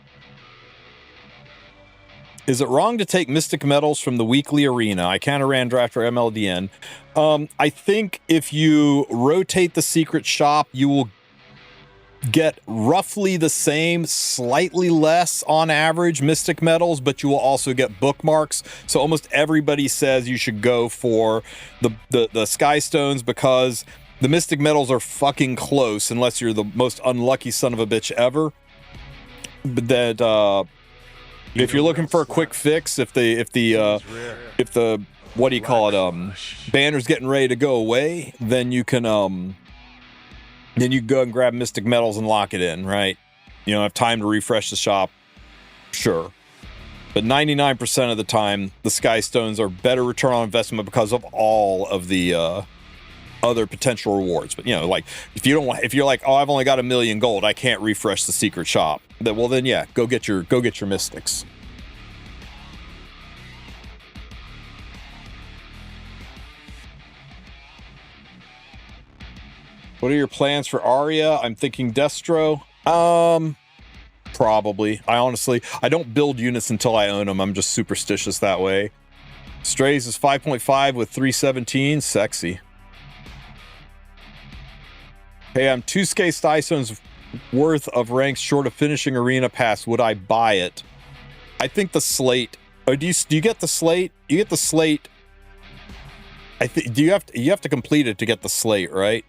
Is it wrong to take Mystic Metals from the weekly arena? I kind of ran draft for MLDN. I think if you rotate the secret shop, you will get roughly the same, slightly less on average Mystic Metals, but you will also get bookmarks. So almost everybody says you should go for the Sky Stones because the Mystic Metals are fucking close unless you're the most unlucky son of a bitch ever. But that if you're looking for a quick fix, if the what do you call it? Banner's getting ready to go away, then you can go and grab Mystic Metals and lock it in, right? You don't have time to refresh the shop, sure. But 99% of the time, the Sky Stones are better return on investment because of all of the other potential rewards. But, you know, like, if you're like, oh, I've only got 1 million gold, I can't refresh the secret shop. Well, then, yeah, go get your Mystics. What are your plans for Arya? I'm thinking Destro. Probably. I don't build units until I own them. I'm just superstitious that way. Strays is 5.5 with 317. Sexy. Hey, I'm 2 Sky Stones worth of ranks short of finishing Arena Pass. Would I buy it? I think the slate. Oh, do you get the slate? You get the slate. I think you have to complete it to get the slate, right?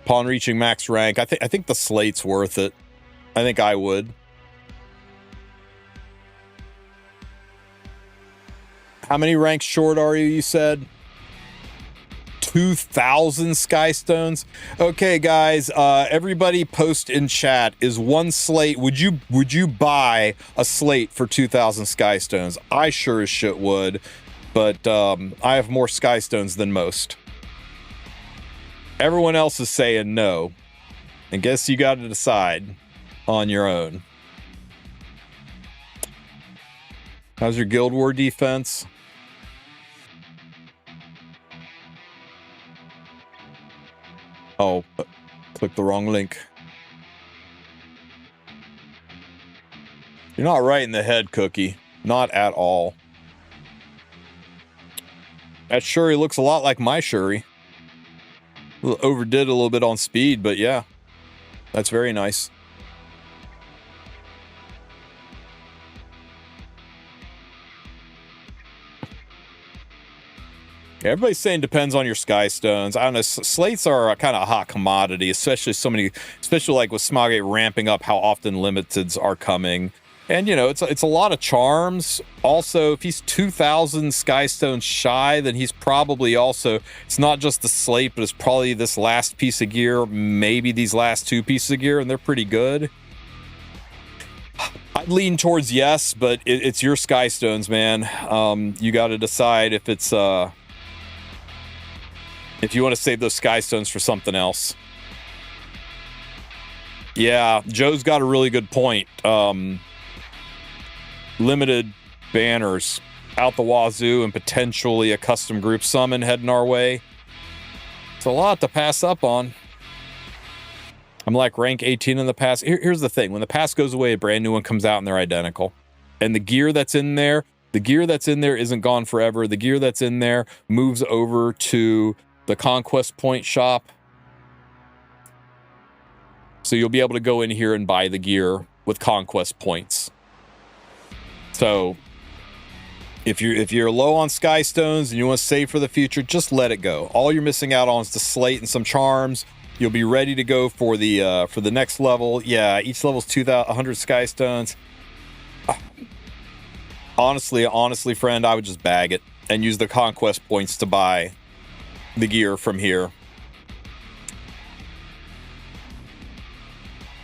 Upon reaching max rank, I think the slate's worth it. I think I would. How many ranks short are you said? 2,000 Sky Stones. Okay, guys, everybody post in chat, is one slate, would you buy a slate for 2,000 Sky Stones? I sure as shit would, but I have more Sky Stones than most. Everyone else is saying no. I guess you got to decide on your own. How's your Guild War defense? Oh, click the wrong link. You're not right in the head, Cookie. Not at all. That Shuri looks a lot like my Shuri. Overdid a little bit on speed, but yeah, that's very nice. Yeah, everybody's saying depends on your Sky Stones. I don't know. Slates are a kind of hot commodity, especially like with Smogate ramping up how often limiteds are coming. And, you know, it's a lot of charms. Also, if he's 2,000 Sky Stones shy, then he's probably also, it's not just the slate, but it's probably this last piece of gear, maybe these last 2 pieces of gear, and they're pretty good. I'd lean towards yes, but it's your Sky Stones, man. You got to decide if it's, if you want to save those Sky Stones for something else. Yeah, Joe's got a really good point. Limited banners out the wazoo and potentially a custom group summon heading our way. It's a lot to pass up on. I'm like rank 18 in the pass. Here's the thing. When the pass goes away, a brand new one comes out and they're identical. And the gear that's in there isn't gone forever. The gear that's in there moves over to the Conquest Point shop. So you'll be able to go in here and buy the gear with Conquest Points. So if you're low on Sky Stones and you want to save for the future, just let it go. All you're missing out on is the slate and some charms. You'll be ready to go for the next level. Yeah, each level's 100 Sky Stones. Honestly, friend, I would just bag it and use the Conquest Points to buy the gear from here.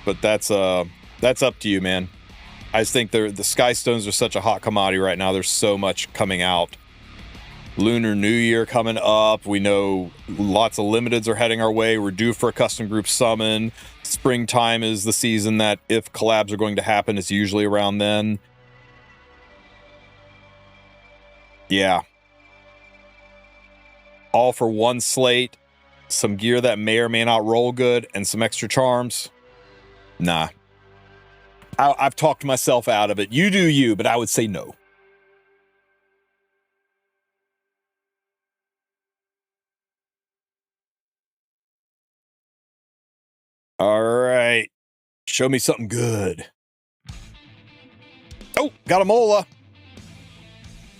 But that's up to you, man. I just think the Sky Stones are such a hot commodity right now. There's so much coming out. Lunar New Year coming up. We know lots of limiteds are heading our way. We're due for a custom group summon. Springtime is the season that if collabs are going to happen, it's usually around then. Yeah. All for one slate. Some gear that may or may not roll good and some extra charms. Nah. I've talked myself out of it. You do you, but I would say no. All right. Show me something good. Oh, got a mola.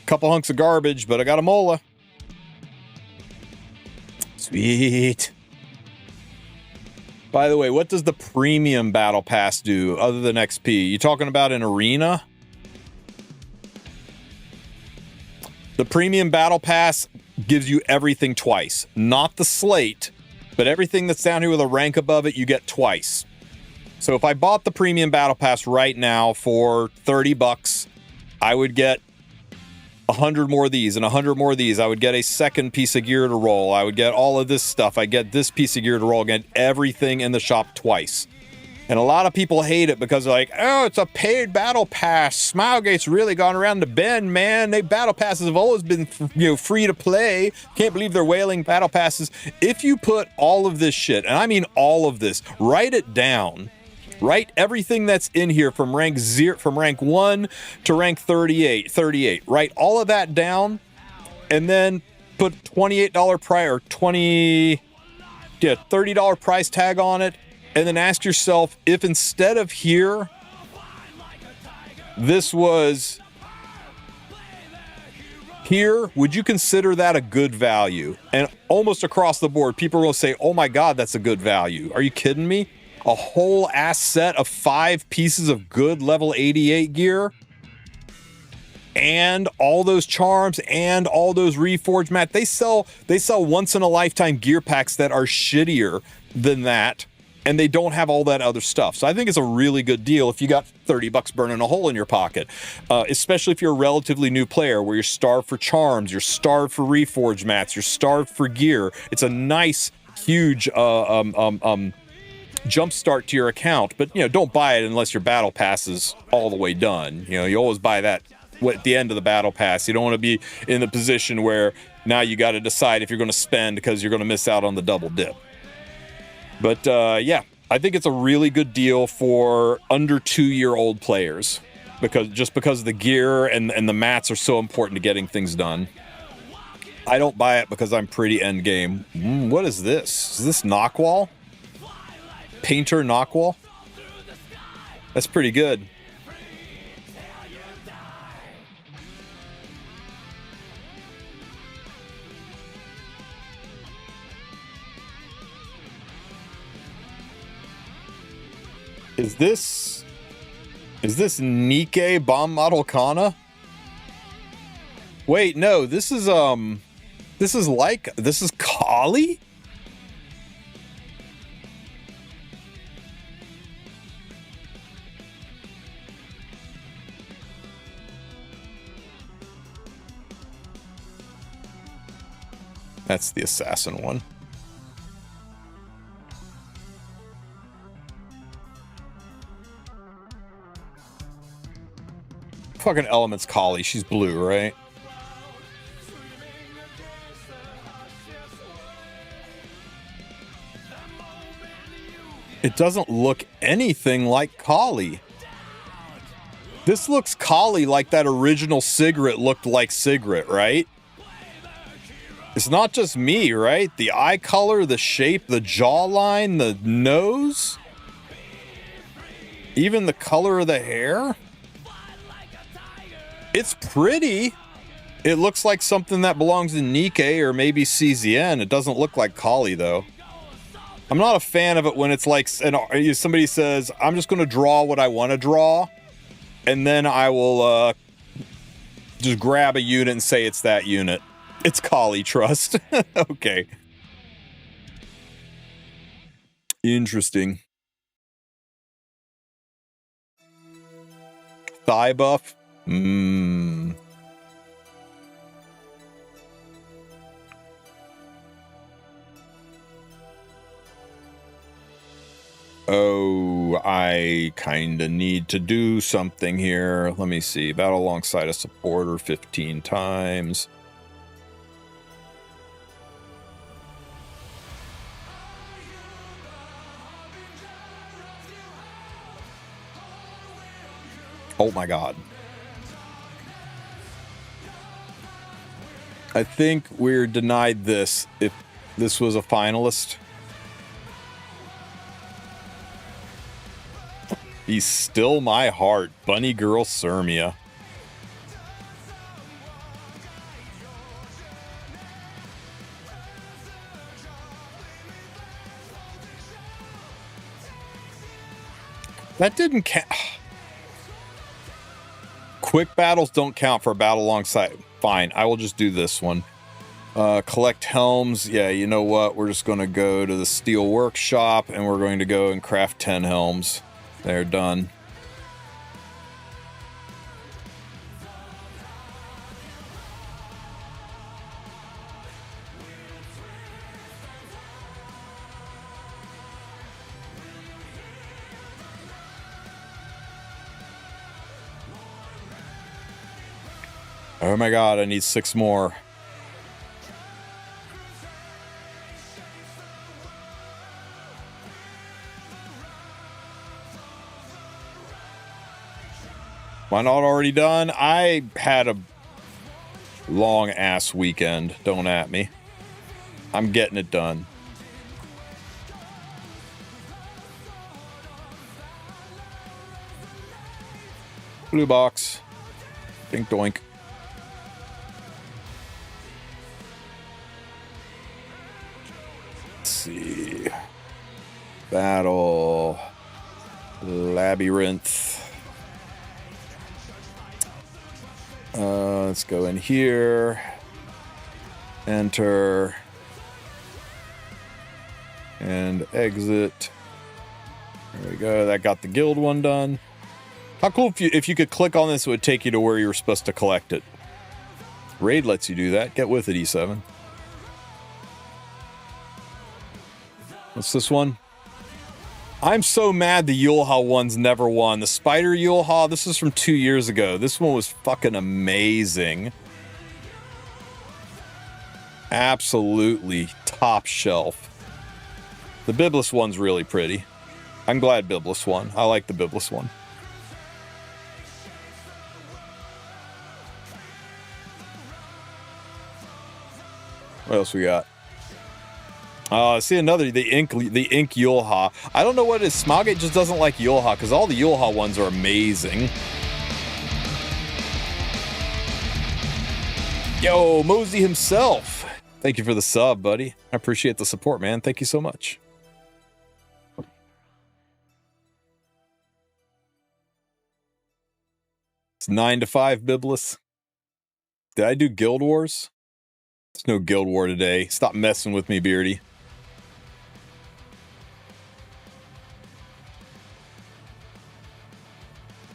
Couple hunks of garbage, but I got a mola. Sweet. By the way, what does the premium battle pass do other than XP? You talking about an arena? The premium battle pass gives you everything twice. Not the slate, but everything that's down here with a rank above it, you get twice. So if I bought the premium battle pass right now for 30 bucks, I would get 100 more of these and 100 more of these. I would get a second piece of gear to roll. I would get all of this stuff. I get this piece of gear to roll. Again, everything in the shop twice. And a lot of people hate it because they're like, oh, it's a paid battle pass. Smilegate's really gone around the bend, man. They battle passes have always been, free to play. Can't believe they're whaling battle passes. If you put all of this shit, and I mean all of this, write it down. Write everything that's in here from rank 1 to rank 38. Write all of that down, and then put $28 price or $30 price tag on it. And then ask yourself if instead of here, this was here, would you consider that a good value? And almost across the board, people will say, oh my God, that's a good value. Are you kidding me? A whole ass set of 5 pieces of good level 88 gear and all those charms and all those reforged mats. They sell once in a lifetime gear packs that are shittier than that. And they don't have all that other stuff. So I think it's a really good deal if you got 30 bucks burning a hole in your pocket, especially if you're a relatively new player where you're starved for charms, you're starved for reforged mats, you're starved for gear. It's a nice, huge jump start to your account. But, don't buy it unless your battle pass is all the way done. You always buy that at the end of the battle pass. You don't want to be in the position where now you got to decide if you're going to spend because you're going to miss out on the double dip. But, yeah, I think it's a really good deal for under 2-year-old players because the gear and the mats are so important to getting things done. I don't buy it because I'm pretty end game. What is this? Is this Knockwall? Painter Knockwall? That's pretty good. Is this Nike Bomb Model Kana? Wait, no, this is Kali? That's the assassin one. Fucking Element's Kali. She's blue, right? It doesn't look anything like Kali. This looks Kali like that original Sigrid looked like Sigrid, right? It's not just me, right? The eye color, the shape, the jawline, the nose. Even the color of the hair. It's pretty. It looks like something that belongs in Nike or maybe CZN. It doesn't look like Kali, though. I'm not a fan of it when it's like somebody says, I'm just going to draw what I want to draw, and then I will just grab a unit and say it's that unit. It's Kali, trust. Okay. Interesting. Thigh buff? Oh, I kinda need to do something here. Let me see. Battle alongside a supporter 15 times. Oh my god. I think we're denied this if this was a finalist. He's still my heart. Bunny Girl Sirmia. That didn't count. Quick battles don't count for a battle alongside. Fine, I will just do this one. Collect helms. Yeah, you know what? We're just going to go to the steel workshop and we're going to go and craft 10 helms. They're done. Oh my god, I need 6 more. Am I not already done? I had a long ass weekend. Don't at me. I'm getting it done. Blue box. Dink doink. Let's see. Battle. Labyrinth. Let's go in here. Enter. And exit. There we go. That got the guild one done. How cool if you could click on this, it would take you to where you were supposed to collect it. Raid lets you do that. Get with it, E7. What's this one? I'm so mad the Yulha ones never won. The Spider Yulha, this is from 2 years ago. This one was fucking amazing. Absolutely top shelf. The Bibless one's really pretty. I'm glad Bibless won. I like the Bibless one. What else we got? See another, the ink Yulha. I don't know what it is. Smilegate just doesn't like Yulha because all the Yulha ones are amazing. Yo, Mosey himself. Thank you for the sub, buddy. I appreciate the support, man. Thank you so much. It's 9 to 5, Biblis. Did I do Guild Wars? There's no Guild War today. Stop messing with me, Beardy.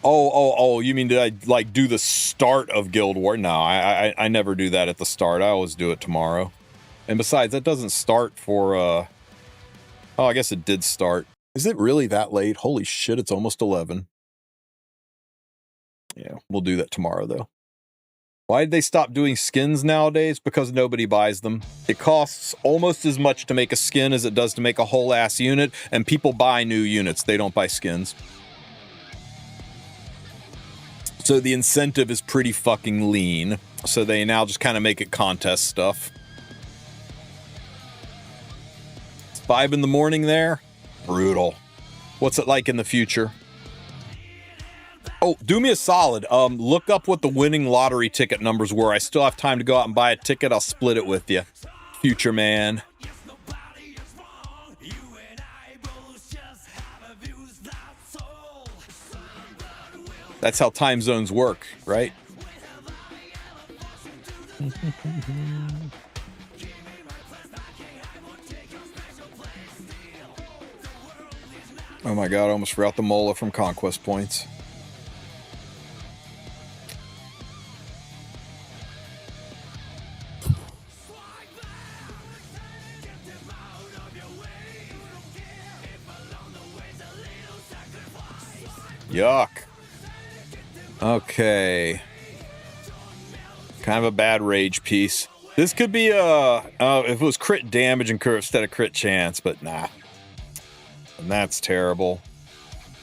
Oh, you mean did I like do the start of Guild War? No, I never do that at the start. I always do it tomorrow. And besides, that doesn't start for oh, I guess it did start. Is it really that late? Holy shit, it's almost 11. Yeah, we'll do that tomorrow though. Why did they stop doing skins nowadays? Because nobody buys them. It costs almost as much to make a skin as it does to make a whole ass unit, and people buy new units. They don't buy skins. So the incentive is pretty fucking lean. So they now just kind of make it contest stuff. It's 5 in the morning there. Brutal. What's it like in the future? Oh, do me a solid. Look up what the winning lottery ticket numbers were. I still have time to go out and buy a ticket. I'll split it with you. Future man. That's how time zones work, right? Oh my god, I almost forgot the Mola from Conquest Points. Yuck. Okay. Kind of a bad rage piece. This could be if it was crit damage instead of crit chance, but nah. And that's terrible.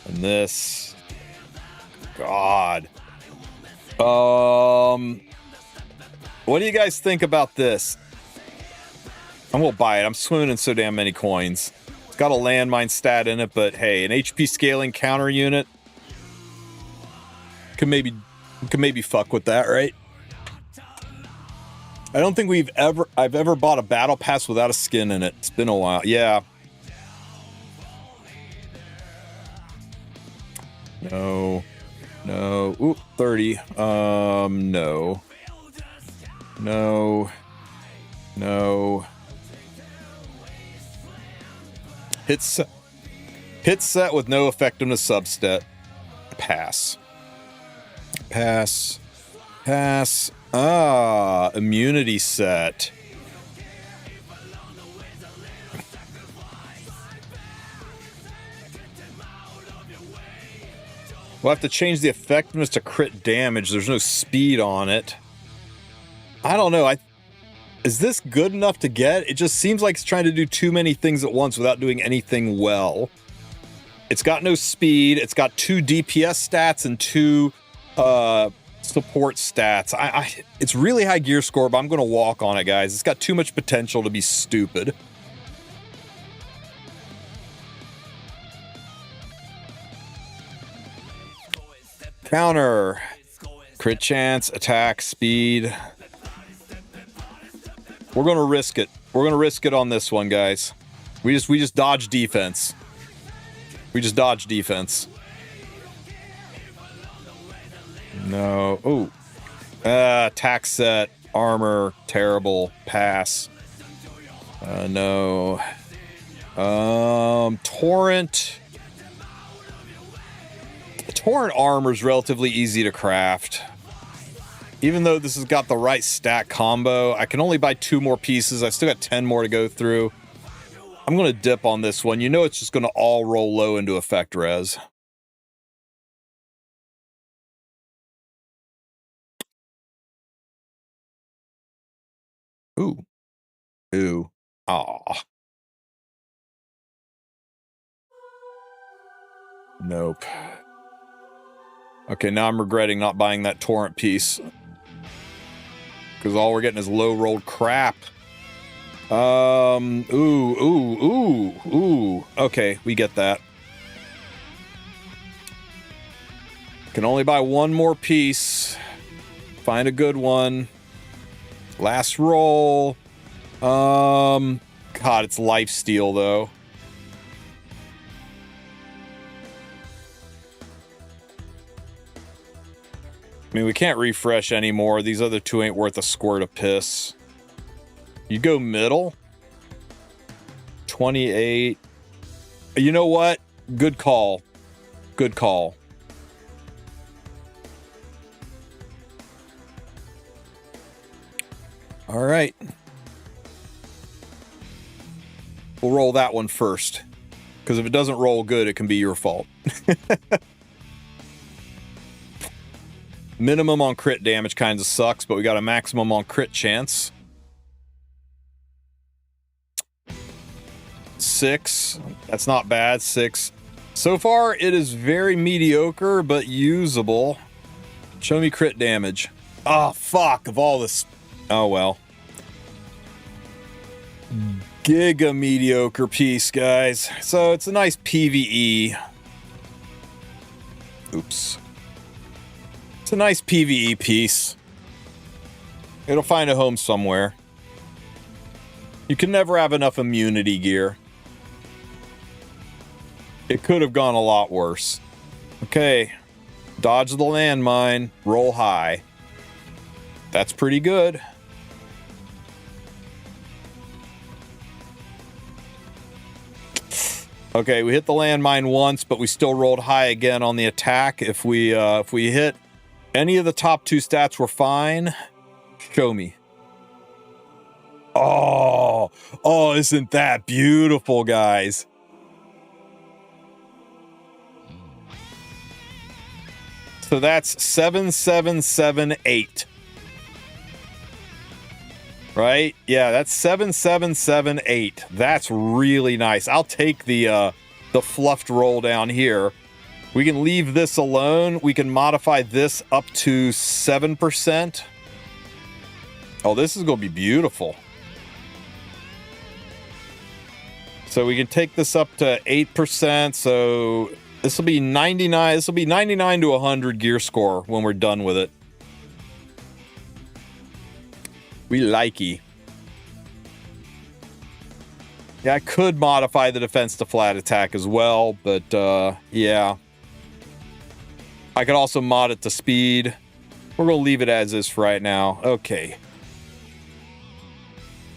And this. God. What do you guys think about this? I won't buy it. I'm swimming in so damn many coins. It's got a landmine stat in it, but hey, an HP scaling counter unit. Could maybe fuck with that, right? I don't think I've ever bought a battle pass without a skin in it. It's been a while. Yeah. No. No. Ooh, 30. No. No. No. Hit set with no effectiveness substat. Pass. Pass. Pass. Ah, immunity set. We'll have to change the effectiveness to crit damage. There's no speed on it. I don't know. Is this good enough to get? It just seems like it's trying to do too many things at once without doing anything well. It's got no speed. It's got 2 DPS stats and 2 support stats. It's really high gear score, but I'm going to walk on it, guys. It's got too much potential to be stupid. Counter. Crit chance, attack, speed. We're going to risk it. We're going to risk it on this one, guys. We just dodge defense. We just dodge defense. No. Oh. Attack set, armor, terrible, pass. No. Torrent. Torrent armor is relatively easy to craft. Even though this has got the right stat combo, I can only buy 2 more pieces. I still got 10 more to go through. I'm going to dip on this one. You know it's just going to all roll low into effect res. Ooh. Ooh. Aw. Nope. Okay, now I'm regretting not buying that torrent piece. Because all we're getting is low-rolled crap. Ooh. Okay, we get that. Can only buy 1 more piece. Find a good one. Last roll. God, it's lifesteal, though. I mean, we can't refresh anymore. These other 2 ain't worth a squirt of piss. You go middle. 28. You know what? Good call. Good call. All right. We'll roll that one first. Because if it doesn't roll good, it can be your fault. Minimum on crit damage kind of sucks, but we got a maximum on crit chance. 6. That's not bad. 6. So far, it is very mediocre, but usable. Show me crit damage. Oh, fuck. Of all this. Oh, well. Giga mediocre piece, guys. So it's a nice PvE. Oops. It's a nice PvE piece. It'll find a home somewhere. You can never have enough immunity gear. It could have gone a lot worse. Okay. Dodge the landmine. Roll high. That's pretty good. Okay, we hit the landmine once, but we still rolled high again on the attack. If we hit any of the top 2 stats, we're fine. Show me. Oh, isn't that beautiful, guys? So that's 7778. Right? Yeah, that's 7778. That's really nice. I'll take the fluffed roll down here. We can leave this alone. We can modify this up to 7%. Oh, this is going to be beautiful. So we can take this up to 8%. So this will be 99. This will be 99 to 100 gear score when we're done with it. We likey. Yeah, I could modify the defense to flat attack as well, but yeah. I could also mod it to speed. We're going to leave it as is for right now. Okay.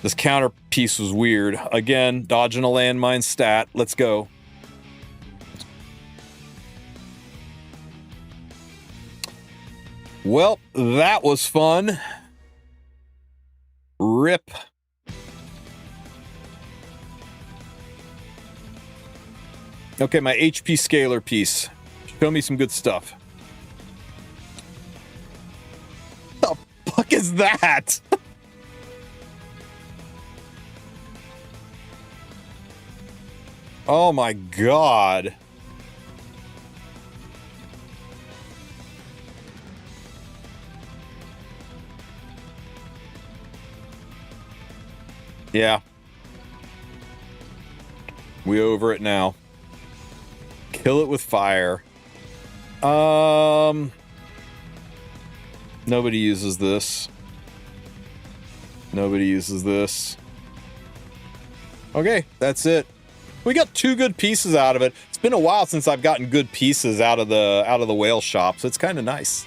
This counter piece was weird. Again, dodging a landmine stat. Let's go. Well, that was fun. Rip. Okay, my HP scalar piece. Show me some good stuff. What the fuck is that? Oh my god. Yeah. We over it now. Kill it with fire. Nobody uses this. Nobody uses this. Okay, that's it. We got 2 good pieces out of it. It's been a while since I've gotten good pieces out of the whale shop, so it's kind of nice.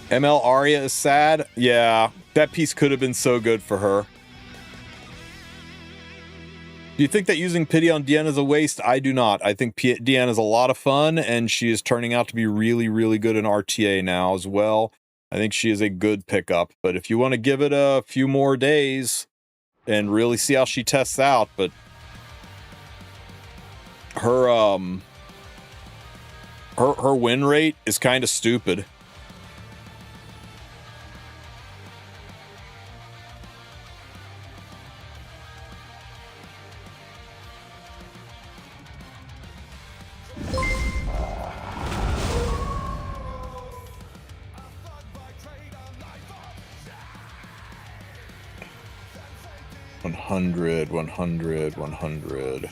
ML Arya is sad. Yeah, that piece could have been so good for her. Do you think that using Pity on Diane is a waste? I do not. I think Diane is a lot of fun, and she is turning out to be really, really good in RTA now as well. I think she is a good pickup, but if you want to give it a few more days and really see how she tests out, but her win rate is kind of stupid. $100, $100, $100.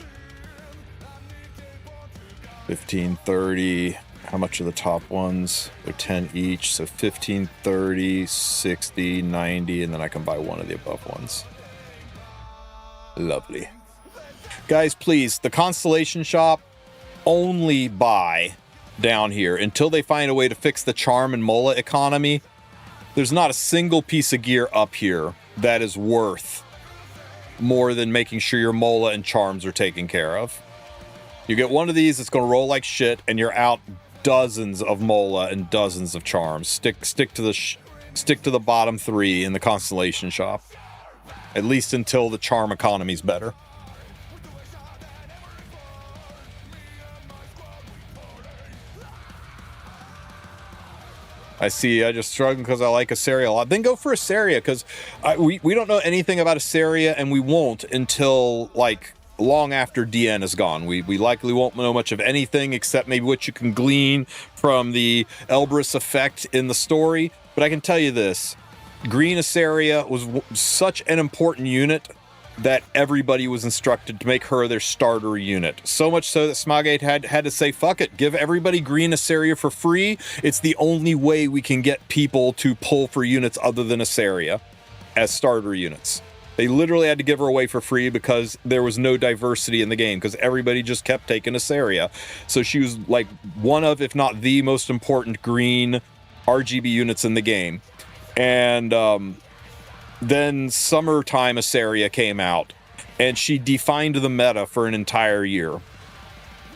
15, 30. How much are the top ones? They're 10 each, so 15, 30, 60, 90, and then I can buy one of the above ones. Lovely. Guys, please, the Constellation Shop, only buy down here until they find a way to fix the charm and mola economy. There's not a single piece of gear up here that is worth more than making sure your mola and charms are taken care of. You get one of these, it's going to roll like shit, and you're out dozens of mola and dozens of charms. Stick to the bottom 3 in the Constellation Shop, at least until the charm economy's better. I see. I just struggle because I like Assyria a lot. Then go for Assyria, because we don't know anything about Assyria, and we won't until like long after DN is gone. We likely won't know much of anything except maybe what you can glean from the Elbrus effect in the story. But I can tell you this: Green Assyria was such an important unit that everybody was instructed to make her their starter unit. So much so that Smogate had to say, fuck it, give everybody Green Assyria for free. It's the only way we can get people to pull for units other than Assyria as starter units. They literally had to give her away for free because there was no diversity in the game, because everybody just kept taking Assyria. So she was like one of, if not the most important green RGB units in the game. And then Summertime Assyria came out, and she defined the meta for an entire year.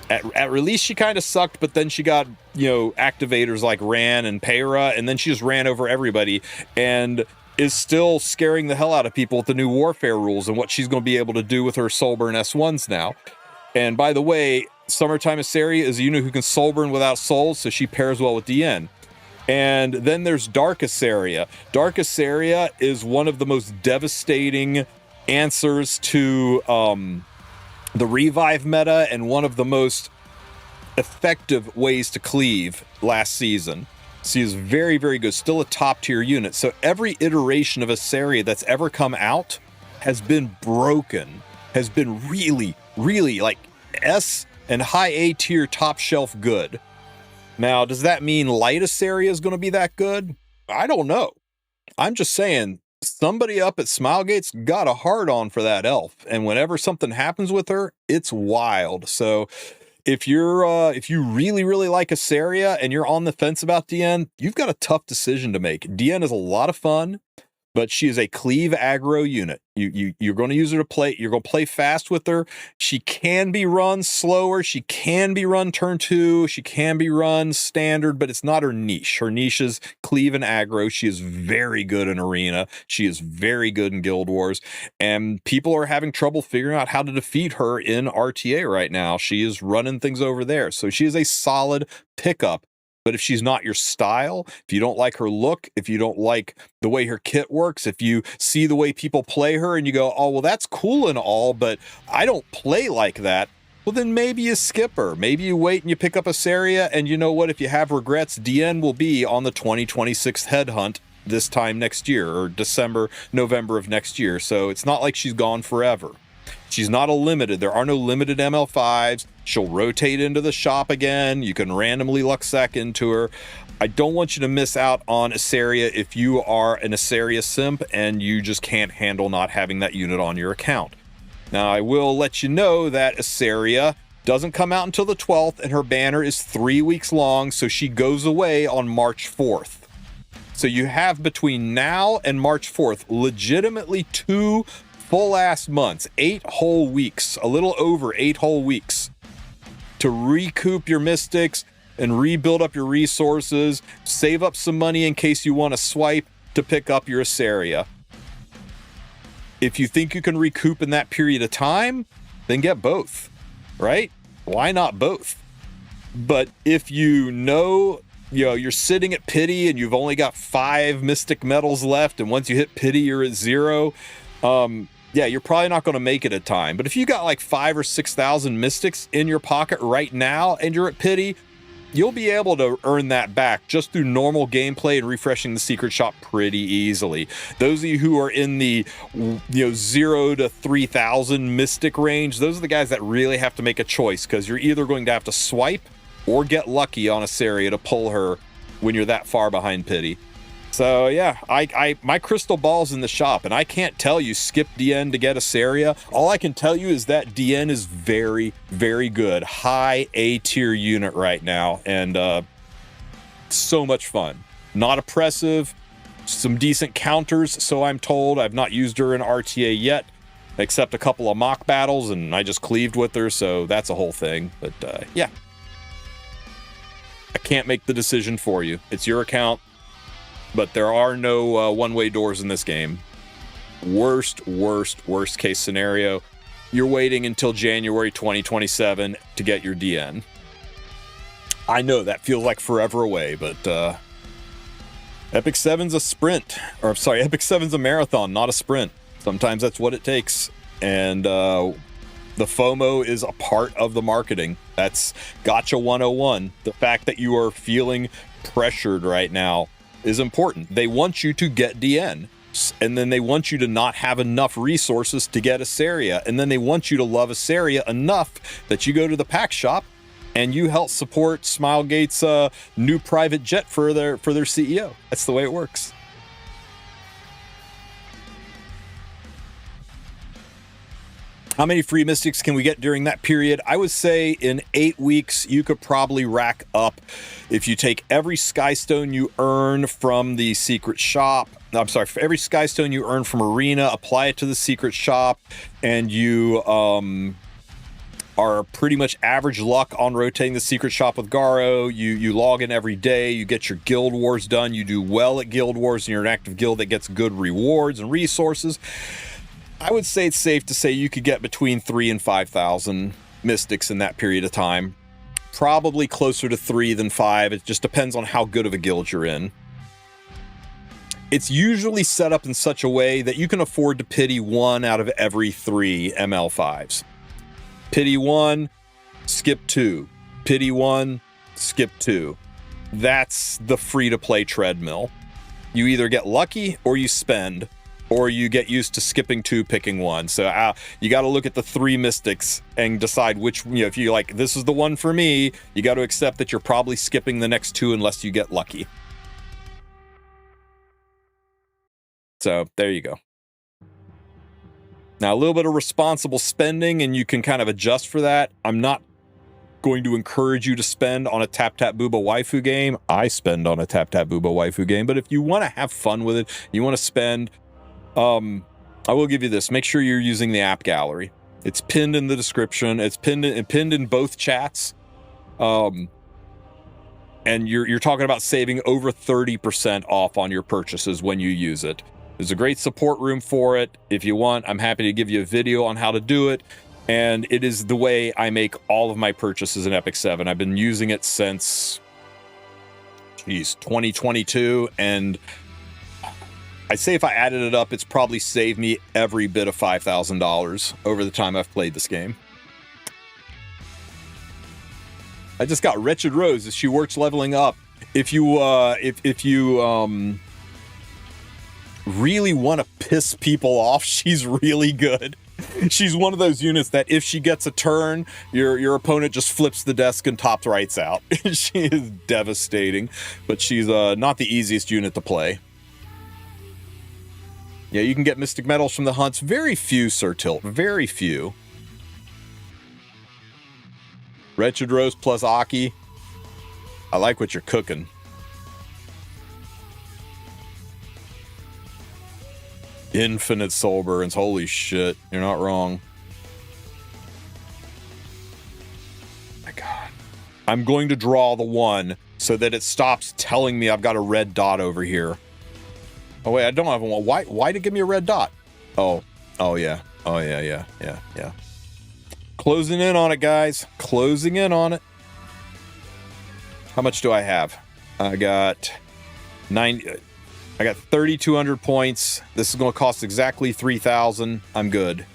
At release, she kind of sucked, but then she got, activators like Ran and Peyra, and then she just ran over everybody, and is still scaring the hell out of people with the new warfare rules and what she's going to be able to do with her Soulburn S1s now. And by the way, Summertime Assyria is a unit who can Soulburn without souls, so she pairs well with DN. And then there's Dark Assyria. Dark Assyria is one of the most devastating answers to the revive meta, and one of the most effective ways to cleave last season. She is very, very good. Still a top tier unit. So every iteration of Assyria that's ever come out has been broken. Has been really, really like S and high A tier top shelf good. Now, does that mean Light Assyria is going to be that good? I don't know. I'm just saying, somebody up at Smilegate's got a hard on for that elf. And whenever something happens with her, it's wild. So, if you really like Assaria and you're on the fence about DN, you've got a tough decision to make. DN is a lot of fun, but she is a cleave aggro unit. You're going to use her to play. You're going to play fast with her. She can be run slower. She can be run turn 2. She can be run standard, but it's not her niche. Her niche is cleave and aggro. She is very good in arena. She is very good in Guild Wars, and people are having trouble figuring out how to defeat her in RTA right now. She is running things over there, so she is a solid pickup. But if she's not your style, if you don't like her look, if you don't like the way her kit works, if you see the way people play her and you go, oh, well, that's cool and all, but I don't play like that, well, then maybe you skip her. Maybe you wait and you pick up Assaria, and you know what? If you have regrets, DN will be on the 2026 headhunt this time next year, or December, November of next year. So it's not like she's gone forever. She's not a limited. There are no limited ML5s. She'll rotate into the shop again. You can randomly luck sec into her. I don't want you to miss out on Assaria if you are an Assaria simp and you just can't handle not having that unit on your account. Now, I will let you know that Assaria doesn't come out until the 12th, and her banner is 3 weeks long, so she goes away on March 4th. So you have between now and March 4th legitimately 2 full-ass months, 8 whole weeks, a little over 8 whole weeks, to recoup your mystics and rebuild up your resources, save up some money in case you want to swipe to pick up your Assaria. If you think you can recoup in that period of time, then get both, right? Why not both? But if you know, you're sitting at pity and you've only got 5 mystic medals left, and once you hit pity, you're at 0, yeah, you're probably not going to make it a time. But if you got like 5,000 or 6,000 mystics in your pocket right now and you're at pity, you'll be able to earn that back just through normal gameplay and refreshing the secret shop pretty easily. Those of you who are in the 0 to 3,000 mystic range, those are the guys that really have to make a choice, because you're either going to have to swipe or get lucky on Assaria to pull her when you're that far behind pity. So yeah, my crystal ball's in the shop, and I can't tell you skip DN to get Assaria. All I can tell you is that DN is very, very good. High A tier unit right now, and so much fun. Not oppressive, some decent counters, so I'm told. I've not used her in RTA yet, except a couple of mock battles, and I just cleaved with her, so that's a whole thing. But yeah, I can't make the decision for you. It's your account. But there are no one-way doors in this game. Worst case scenario, you're waiting until January 2027 to get your DN. I know that feels like forever away, but Epic 7's a sprint. Or sorry, Epic 7's a marathon, not a sprint. Sometimes that's what it takes. And the FOMO is a part of the marketing. That's Gotcha 101. The fact that you are feeling pressured right now is important. They want you to get DN, and then they want you to not have enough resources to get Assaria, and then they want you to love Assaria enough that you go to the pack shop and you help support Smilegate's new private jet for their CEO. That's the way it works. How many free mystics can we get during that period? I would say in 8 weeks, you could probably rack up, if you take every Skystone you earn from the secret shop, I'm sorry, for every Skystone you earn from Arena, apply it to the secret shop, and you are pretty much average luck on rotating the secret shop with Garo. You log in every day, you get your Guild Wars done, you do well at Guild Wars, and you're an active guild that gets good rewards and resources. I would say it's safe to say you could get between 3,000 and 5,000 mystics in that period of time. Probably closer to 3 than 5. It just depends on how good of a guild you're in. It's usually set up in such a way that you can afford to pity 1 out of every 3 ML5s. Pity 1, skip 2. Pity 1, skip 2. That's the free-to-play treadmill. You either get lucky or you spend, or you get used to skipping 2, picking 1. So you got to look at the 3 mystics and decide which, if you like, this is the one for me, you got to accept that you're probably skipping the next 2 unless you get lucky. So there you go. Now, a little bit of responsible spending, and you can kind of adjust for that. I'm not going to encourage you to spend on a Tap Tap Booba waifu game, I spend on a Tap Tap Booba waifu game. But if you want to have fun with it, you want to spend, I will give you this. Make sure you're using the AppGallery. It's pinned in the description. It's pinned in both chats. And you're talking about saving over 30% off on your purchases when you use it. There's a great support room for it. If you want, I'm happy to give you a video on how to do it. And it is the way I make all of my purchases in Epic 7. I've been using it since, 2022. And I'd say if I added it up, it's probably saved me every bit of $5,000 over the time I've played this game. I just got Wretched Rose as she works leveling up. If you really want to piss people off, she's really good. She's one of those units that if she gets a turn, your opponent just flips the desk and top rights out. She is devastating, but she's not the easiest unit to play. Yeah, you can get Mystic Metals from the hunts. Very few, Sir Tilt. Very few. Wretched Rose plus Aki. I like what you're cooking. Infinite Soul Burns. Holy shit. You're not wrong. My God. I'm going to draw the one so that it stops telling me I've got a red dot over here. Oh, wait. I don't have one. Why did it give me a red dot? Oh. Oh, yeah. Oh, yeah. Closing in on it, guys. Closing in on it. How much do I have? I got 3,200 points. This is going to cost exactly 3,000. I'm good.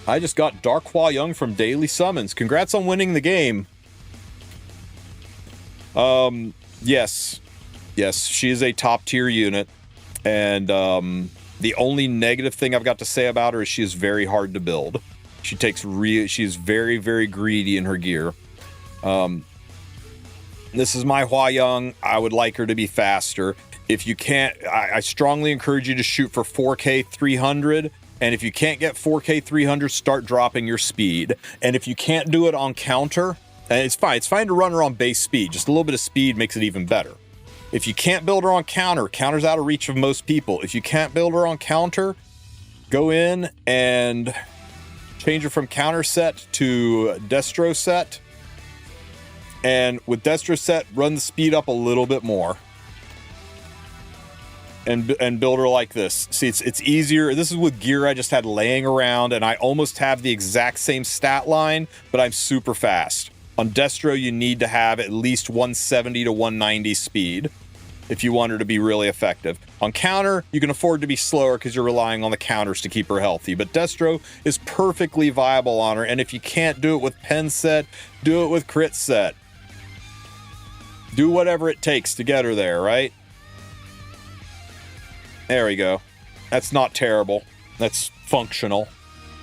I just got Dark Hua Young from Daily Summons. Congrats on winning the game. Yes, she is a top tier unit, and the only negative thing I've got to say about her is she is very hard to build. She's very, very greedy in her gear. This is my Hua Young. I would like her to be faster. If you can't, I strongly encourage you to shoot for 4K 300. And if you can't get 4K 300, start dropping your speed. And if you can't do it on counter, and it's fine. It's fine to run her on base speed. Just a little bit of speed makes it even better. If you can't build her on counter, counter's out of reach of most people. If you can't build her on counter, go in and change her from counter set to Destro set. And with Destro set, run the speed up a little bit more. And build her like this. See, it's easier. This is with gear I just had laying around, and I almost have the exact same stat line, but I'm super fast. On Destro, you need to have at least 170 to 190 speed if you want her to be really effective. On counter, you can afford to be slower because you're relying on the counters to keep her healthy. But Destro is perfectly viable on her, and if you can't do it with pen set, do it with crit set. Do whatever it takes to get her there, right? There we go. That's not terrible. That's functional,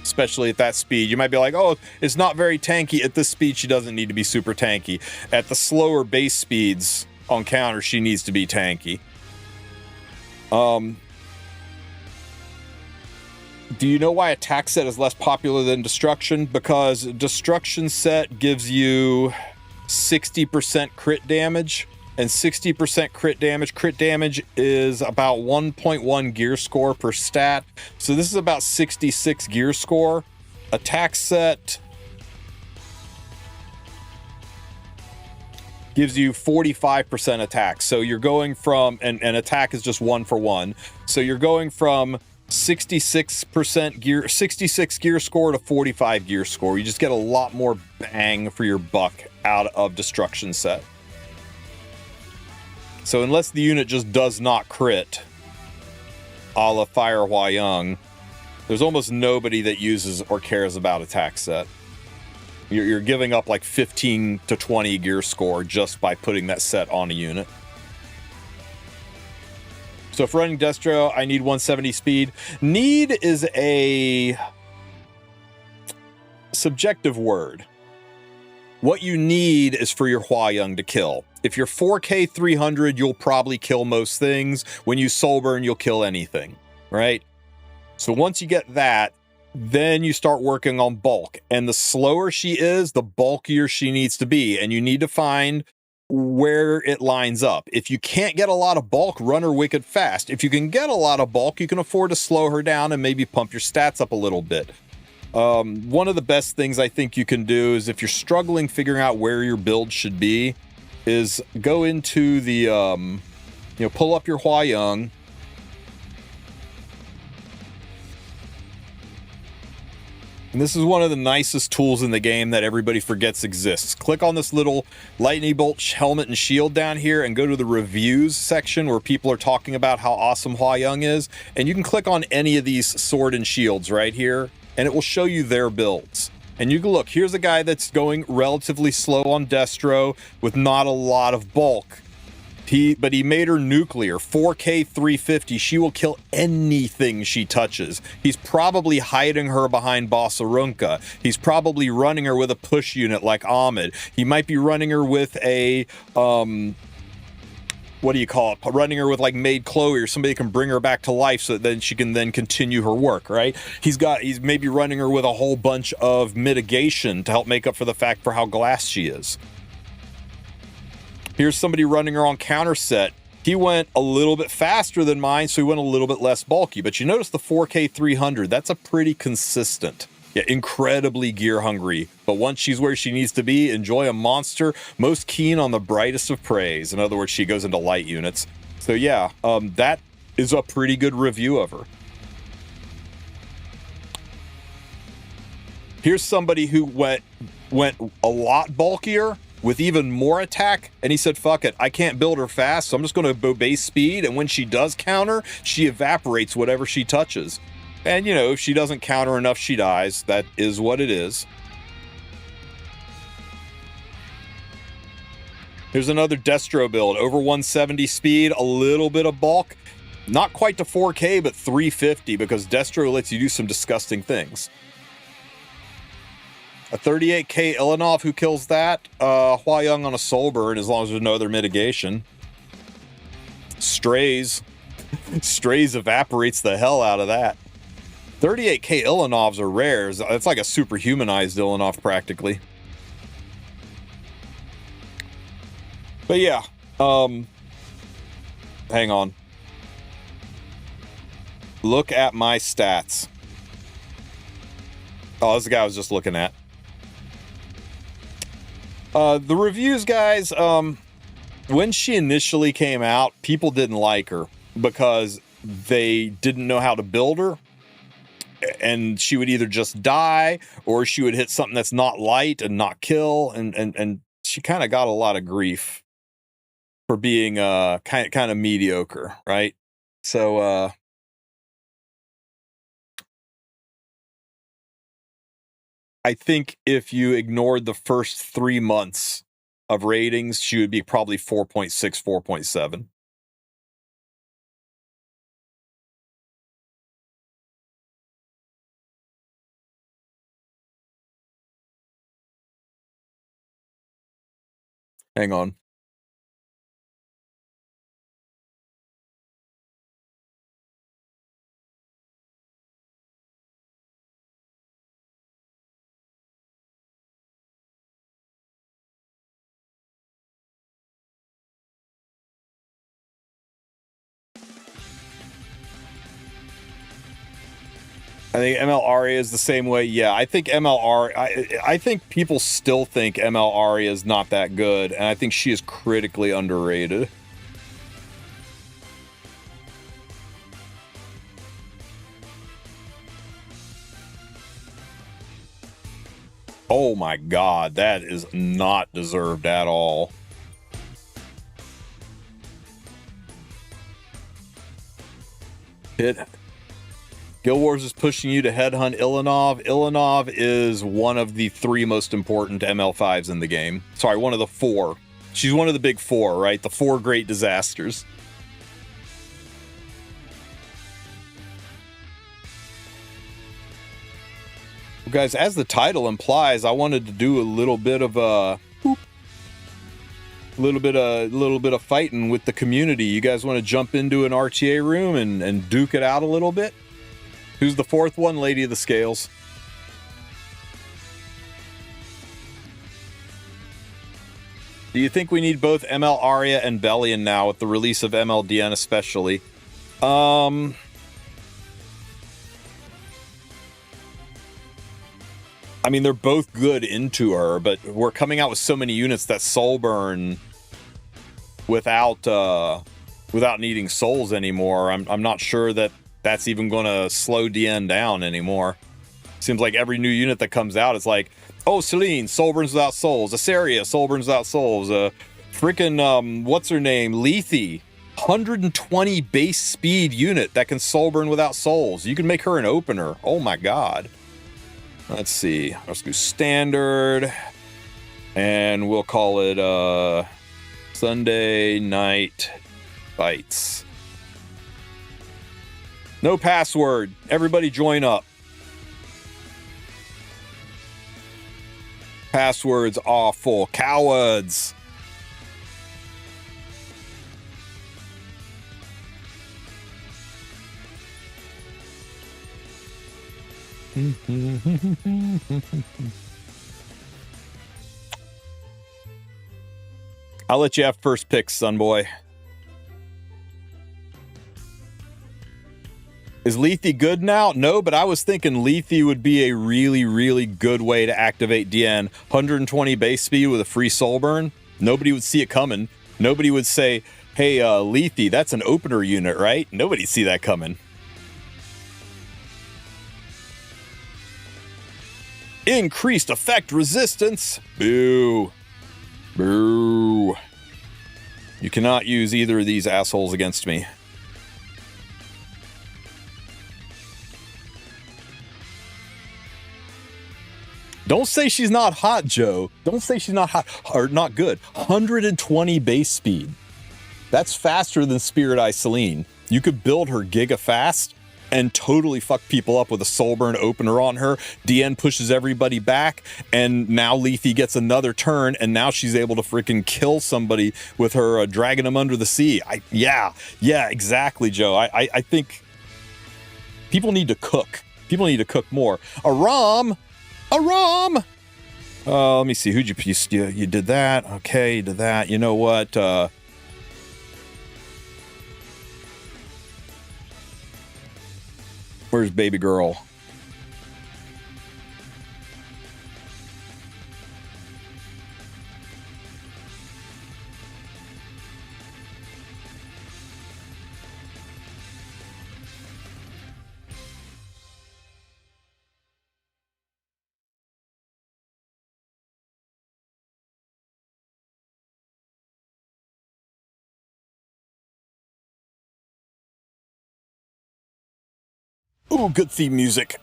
especially at that speed. You might be like, oh, it's not very tanky. At this speed, she doesn't need to be super tanky. At the slower base speeds on counter, she needs to be tanky. Do you know why attack set is less popular than destruction? Because destruction set gives you 60% crit damage. And 60% crit damage is about 1.1 gear score per stat. So this is about 66 gear score. Attack set gives you 45% attack. So you're going from, and attack is just 1 for 1. So you're going from 66 gear score to 45 gear score. You just get a lot more bang for your buck out of destruction set. So unless the unit just does not crit, a la Fire Hua Young, there's almost nobody that uses or cares about attack set. You're giving up like 15 to 20 gear score just by putting that set on a unit. So if running Destro, I need 170 speed. Need is a subjective word. What you need is for your Hua Young to kill. If you're 4K 300, you'll probably kill most things. When you soul burn, you'll kill anything, right? So once you get that, then you start working on bulk. And the slower she is, the bulkier she needs to be. And you need to find where it lines up. If you can't get a lot of bulk, run her wicked fast. If you can get a lot of bulk, you can afford to slow her down and maybe pump your stats up a little bit. One of the best things I think you can do is, if you're struggling figuring out where your build should be, is go into the, pull up your Huayang. And this is one of the nicest tools in the game that everybody forgets exists. Click on this little lightning bolt helmet and shield down here and go to the reviews section where people are talking about how awesome Huayang is. And you can click on any of these sword and shields right here, and it will show you their builds. And you can look, here's a guy that's going relatively slow on Destro with not a lot of bulk. But he made her nuclear, 4K 350. She will kill anything she touches. He's probably hiding her behind Bossarunka. He's probably running her with a push unit like Ahmed. He might be running her with a, running her with like Maid Chloe, or somebody can bring her back to life so that then she can then continue her work, right? He's maybe running her with a whole bunch of mitigation to help make up for the fact for how glass she is. Here's somebody running her on counter set. He went a little bit faster than mine, so he went a little bit less bulky. But you notice the 4K 300, that's a pretty consistent. Yeah, incredibly gear hungry. But once she's where she needs to be, enjoy a monster, most keen on the brightest of praise. In other words, she goes into light units. So yeah, that is a pretty good review of her. Here's somebody who went a lot bulkier with even more attack, and he said, fuck it, I can't build her fast, so I'm just going to go base speed, and when she does counter, she evaporates whatever she touches. And, if she doesn't counter enough, she dies. That is what it is. Here's another Destro build, over 170 speed, a little bit of bulk. Not quite to 4K, but 350, because Destro lets you do some disgusting things. A 38k Ilanov who kills that. Huayang on a soul burn, as long as there's no other mitigation. Strays. Strays evaporates the hell out of that. 38k Ilanovs are rares. It's like a superhumanized Ilanov practically. But yeah. Hang on. Look at my stats. Oh, this is the guy I was just looking at. The reviews, guys, when she initially came out, people didn't like her because they didn't know how to build her, and she would either just die or she would hit something that's not light and not kill, and she kind of got a lot of grief for being kind of mediocre, right? So I think if you ignored the first 3 months of ratings, she would be probably 4.6, 4.7. Hang on. I think ML Aria is the same way. Yeah, I think ML Aria, I think people still think ML Aria is not that good, and I think she is critically underrated. Oh my god, that is not deserved at all. Guild Wars is pushing you to headhunt Ilanov. Ilanov is one of the 3 most important ML5s in the game. Sorry, one of the 4. She's one of the big 4, right? The 4 great disasters. Well, guys, as the title implies, I wanted to do a little bit of a little bit of fighting with the community. You guys want to jump into an RTA room and duke it out a little bit? Who's the fourth one? Lady of the Scales. Do you think we need both ML Arya and Bellion now with the release of ML DN especially? I mean, they're both good into her, but we're coming out with so many units that soul burn without needing souls anymore. I'm not sure that that's even going to slow DN down anymore. Seems like every new unit that comes out, it's like, oh, Selene, soul burns without souls. Assaria, soul burns without souls. Freaking, what's her name? Lethe, 120 base speed unit that can soul burn without souls. You can make her an opener. Oh my god. Let's see. Let's do standard. And we'll call it Sunday Night Fights. No password. Everybody join up. Passwords awful. Cowards. I'll let you have first picks, son boy. Is Lethe good now? No, but I was thinking Lethe would be a really, really good way to activate DN. 120 base speed with a free soul burn. Nobody would see it coming. Nobody would say, hey, Lethe, that's an opener unit, right? Nobody'd see that coming. Increased effect resistance. Boo. Boo. You cannot use either of these assholes against me. Don't say she's not hot, Joe. Don't say she's not hot or not good. 120 base speed. That's faster than Spirit Eye Selene. You could build her giga fast and totally fuck people up with a soul burn opener on her. DN pushes everybody back, and now Lethe gets another turn, and now she's able to freaking kill somebody with her dragging them under the sea. Yeah, exactly, Joe. I think people need to cook. People need to cook more. Aram! Let me see. Who'd you piece? You did that. Okay, you did that. You know what? Where's baby girl? Ooh, good theme music.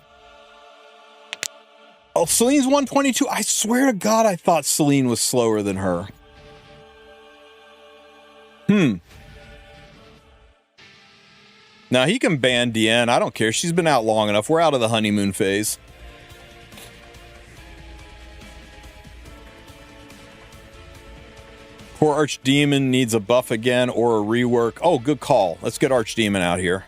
Oh, Selene's 122. I swear to God, I thought Selene was slower than her. Now, he can ban DN. I don't care. She's been out long enough. We're out of the honeymoon phase. Poor Archdemon needs a buff again or a rework. Oh, good call. Let's get Archdemon out here.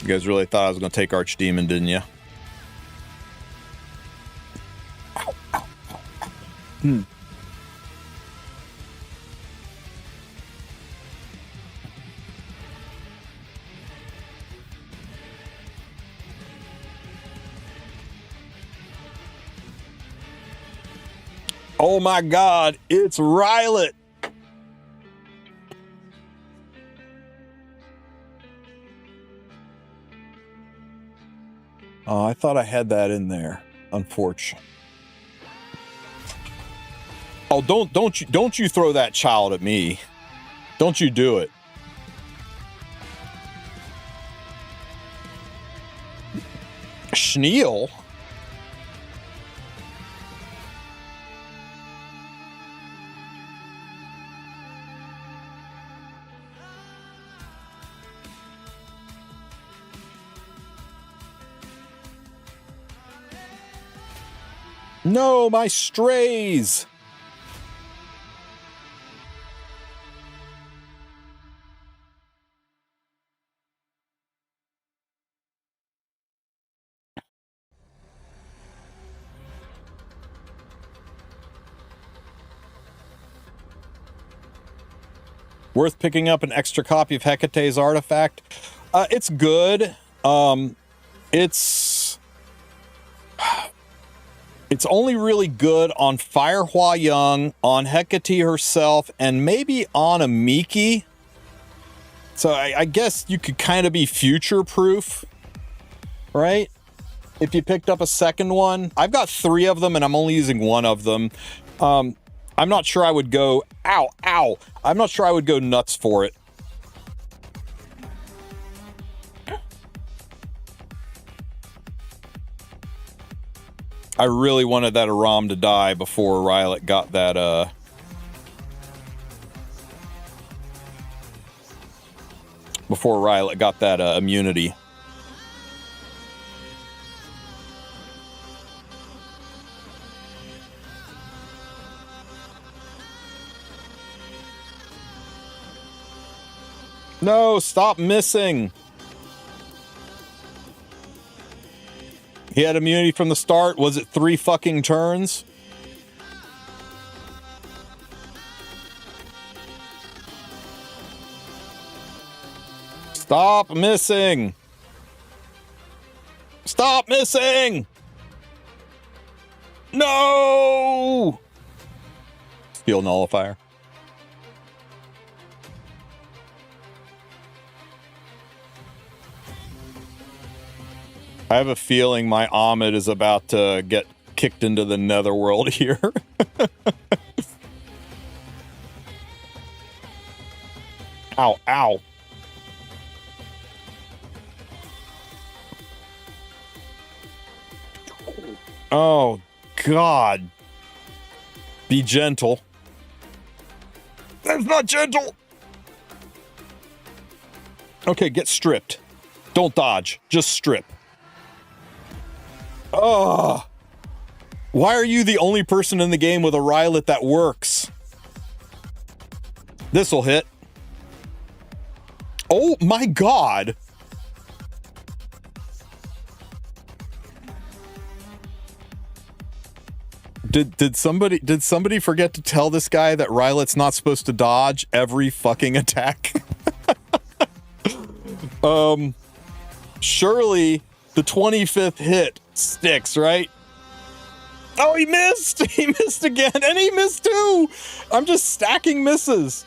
You guys really thought I was going to take Archdemon, didn't you? Ow, ow, ow, ow. Oh my God, it's Rylet. Oh, I thought I had that in there. Unfortunate. Oh, don't you throw that child at me. Don't you do it. Schneal? No, my strays! Worth picking up an extra copy of Hecate's artifact. It's good. It's only really good on Firehua Young, on Hecate herself, and maybe on a Miki. So I guess you could kind of be future-proof, right? If you picked up a second one. I've got 3 of them, and I'm only using 1 of them. I'm not sure I would go... Ow, ow! I'm not sure I would go nuts for it. I really wanted that Aram to die before Rylet got that, before Rylet got that, immunity. No, stop missing. He had immunity from the start. Was it 3 fucking turns? Stop missing. Stop missing. No. Steel nullifier. I have a feeling my Ahmed is about to get kicked into the netherworld here. Ow, ow. Oh, God. Be gentle. That's not gentle. Okay, get stripped. Don't dodge. Just strip. Oh, why are you the only person in the game with a Rylet that works? This'll hit. Oh my God. Did somebody forget to tell this guy that Rylet's not supposed to dodge every fucking attack? Surely the 25th hit sticks, right? Oh, he missed! He missed again, and he missed too! I'm just stacking misses.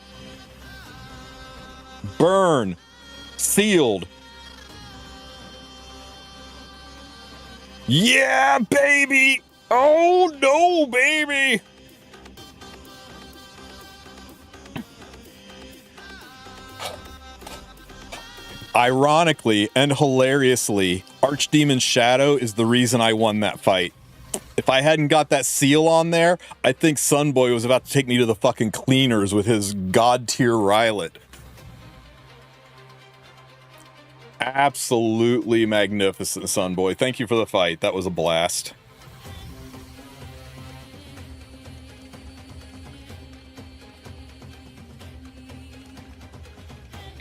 Burn. Sealed. Yeah, baby! Oh, no, baby! Ironically and hilariously, Archdemon Shadow is the reason I won that fight. If I hadn't got that seal on there, I think Sunboy was about to take me to the fucking cleaners with his god-tier Rylet. Absolutely magnificent, Sunboy. Thank you for the fight. That was a blast.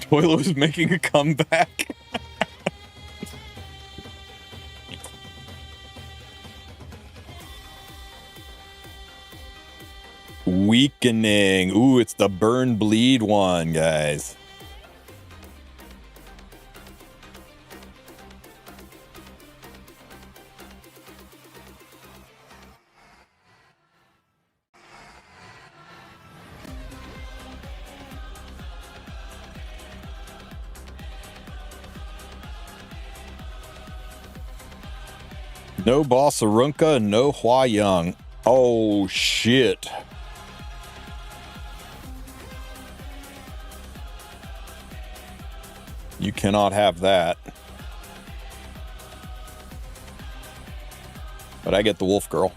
Toilo is making a comeback. Weakening. Ooh, it's the burn bleed one, guys. No Boss Arunca, no Hua Young. Oh, shit. You cannot have that. But I get the Wolf Girl.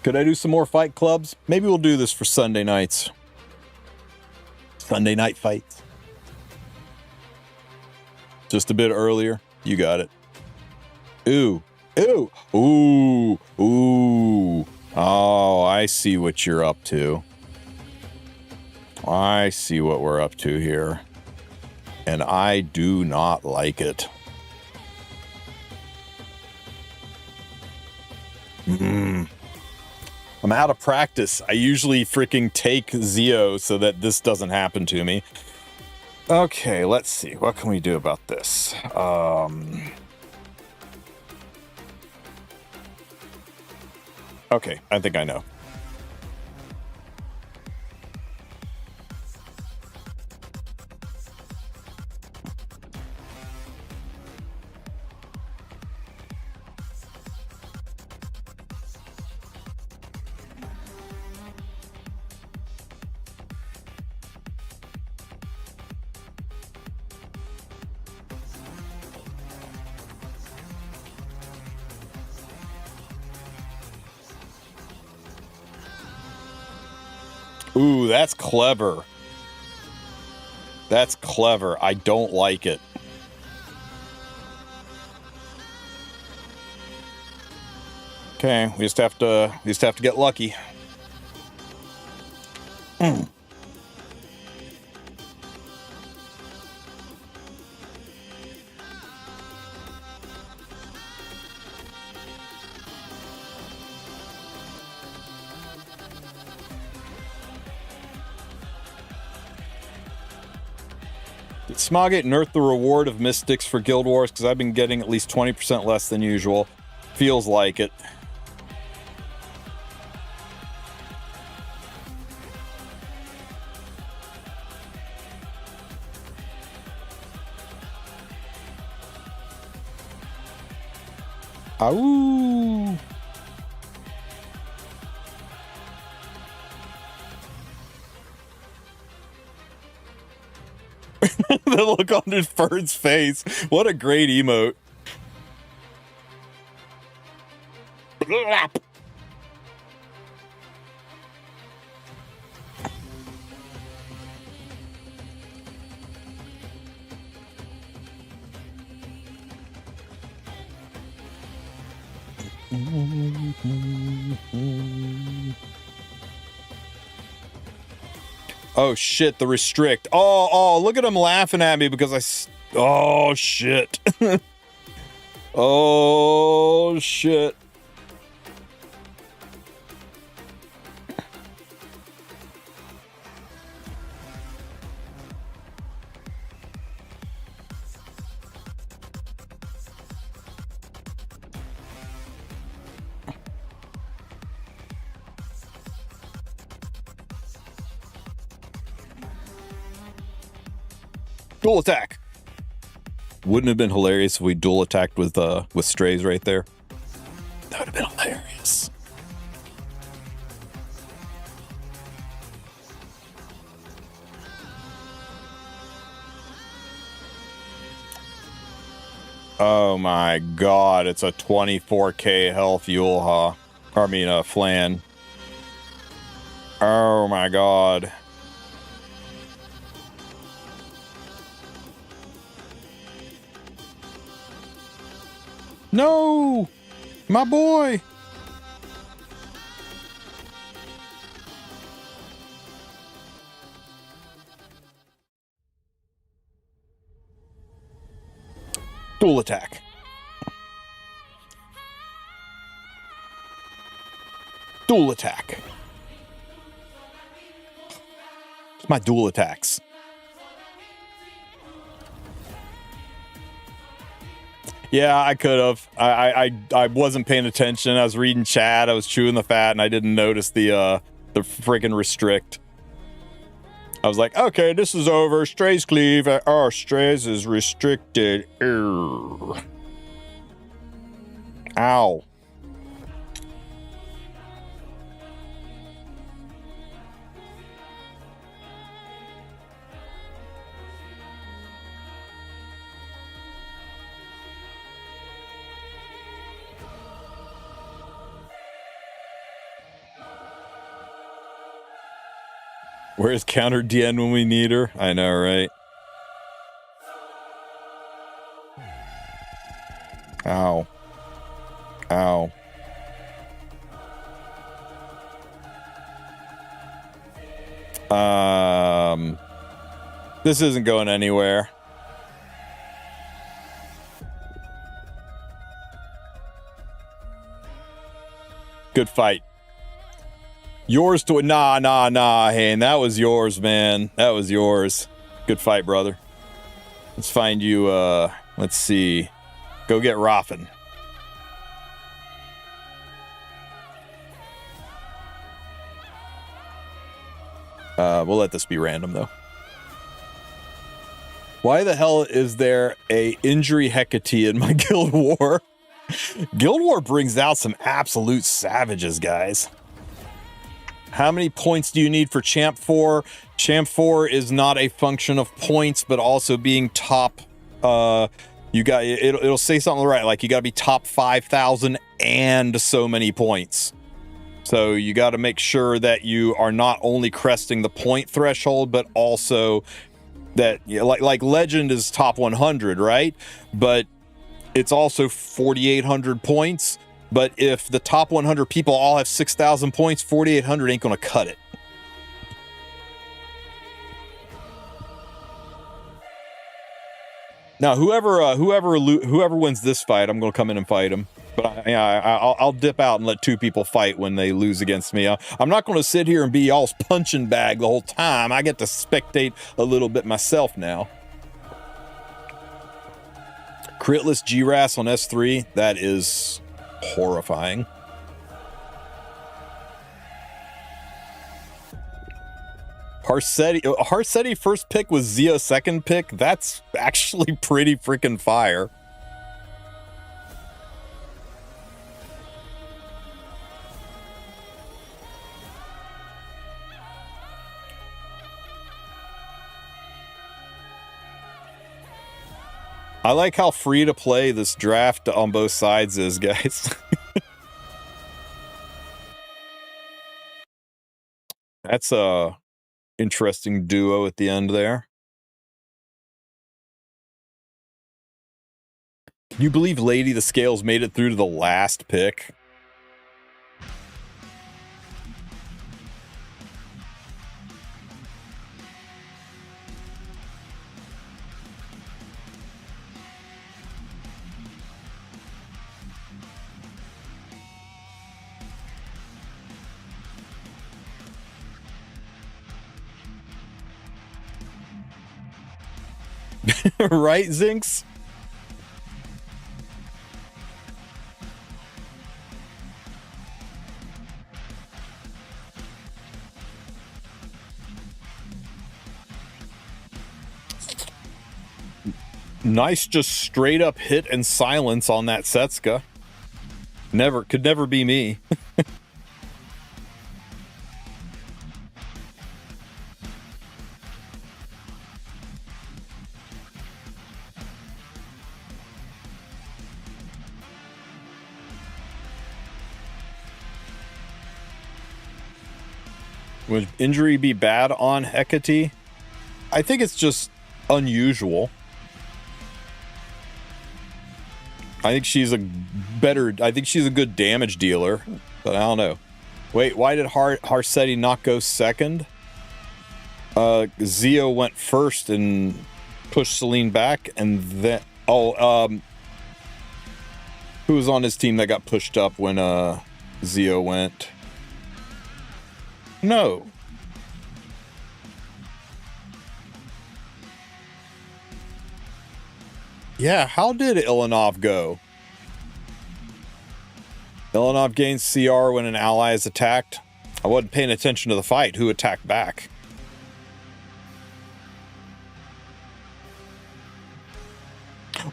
Could I do some more fight clubs? Maybe we'll do this for Sunday nights. Sunday night fights. Just a bit earlier. You got it. Ooh. Ooh. Ooh. Ooh. Oh, I see what you're up to. I see what we're up to here. And I do not like it. I'm out of practice. I usually freaking take Zeo so that this doesn't happen to me. Okay, let's see. What can we do about this? Okay, I think I know. Ooh, that's clever. That's clever. I don't like it. Okay, we just have to get lucky. Did Smogate nerf the reward of Mystics for Guild Wars? Because I've been getting at least 20% less than usual. Feels like it. Ow! The look on his Ferd's face. What a great emote. Oh shit, the restrict. Oh, look at him laughing at me because oh shit. Oh shit. Dual attack. Wouldn't it have been hilarious if we dual attacked with strays right there? That would have been hilarious. Oh my god, it's a 24k health Yulha. I mean, Flan. Oh my god. No! My boy! Dual attack. Dual attack. It's my dual attacks. Yeah, I could have. I wasn't paying attention. I was reading chat. I was chewing the fat, and I didn't notice the freaking restrict. I was like, okay, this is over. Strays cleave. Oh, strays is restricted. Ow. Where's counter DN when we need her? I know, right? Ow. Ow. This isn't going anywhere. Good fight. Yours to nah, Hayne. That was yours, man. That was yours. Good fight, brother. Let's find you, let's see. Go get Raffen. We'll let this be random, though. Why the hell is there a injury Hecate in my Guild War? Guild War brings out some absolute savages, guys. How many points do you need for Champ 4? Champ 4 is not a function of points, but also being top. You got it'll say something right, like you got to be top 5,000 and so many points. So you got to make sure that you are not only cresting the point threshold, but also that, like Legend is top 100, right? But it's also 4,800 points. But if the top 100 people all have 6,000 points, 4,800 ain't gonna cut it. Now, whoever wins this fight, I'm gonna come in and fight him. But I'll dip out and let two people fight when they lose against me. I'm not going to sit here and be y'all's punching bag the whole time. I get to spectate a little bit myself now. Critless GRAS on S3. That is horrifying. Harsetti first pick was Zio second pick. That's actually pretty freaking fire. I like how free to play this draft on both sides is, guys. That's a interesting duo at the end there. Can you believe Lady the Scales made it through to the last pick? Right, Zinx? Nice, just straight up hit and silence on that Setsuka. Could never be me. Would injury be bad on Hecate? I think it's just unusual. I think she's a good damage dealer, but I don't know. Wait, why did Harsetti not go second? Zio went first and pushed Celine back, and then who was on his team that got pushed up when Zio went? No. Yeah, how did Ilanov go? Ilanov gains CR when an ally is attacked. I wasn't paying attention to the fight. Who attacked back?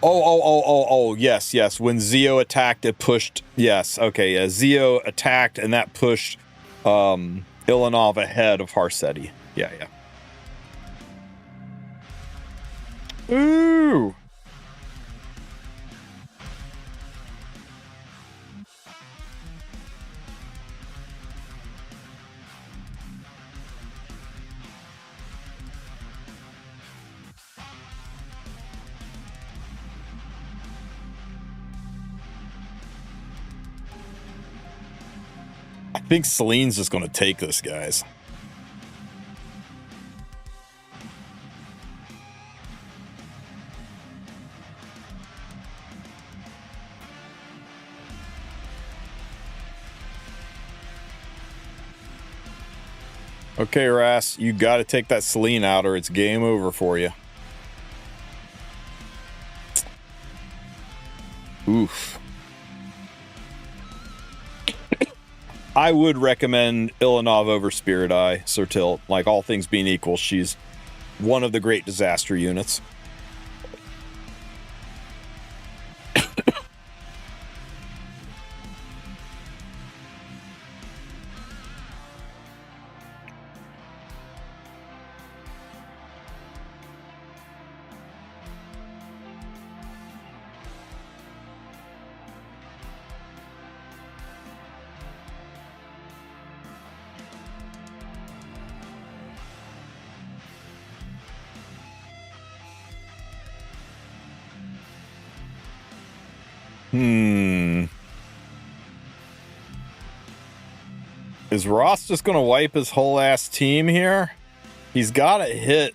Oh, yes. When Zio attacked, it pushed. Yes, okay, yeah. Zio attacked, and that pushed Ilanov ahead of Harsetti. Yeah. Ooh. I think Celine's just going to take this, guys. Okay, Ras, you got to take that Celine out or it's game over for you. Oof. I would recommend Ilanov over Spirit Eye, Sir Tilt. Like, all things being equal, she's one of the great disaster units. Is Ross just going to wipe his whole ass team here? He's got to hit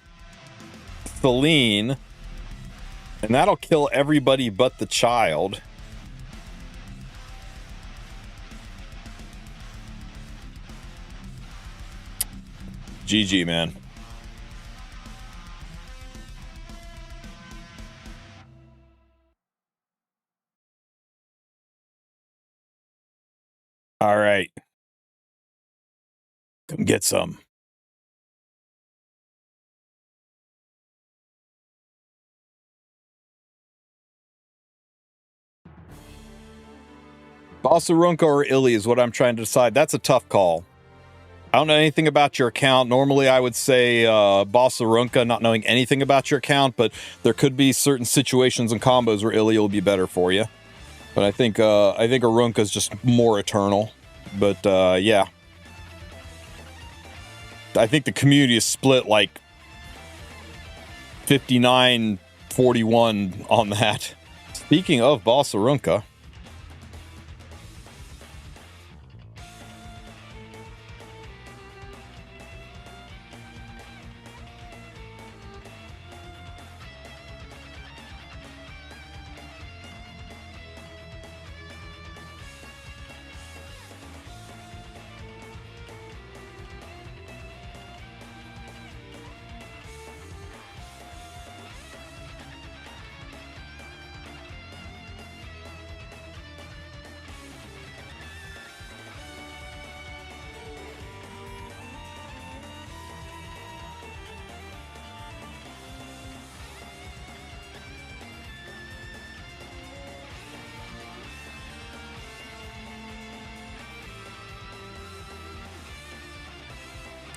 Tholin, and that'll kill everybody but the child. GG, man. All right. Come get some. Balsarunka or Illy is what I'm trying to decide. That's a tough call. I don't know anything about your account. Normally, I would say Balsarunka, not knowing anything about your account, but there could be certain situations and combos where Illy will be better for you. But I think Arunka is just more eternal. But yeah. I think the community is split like 59-41 on that. Speaking of Balsarunka,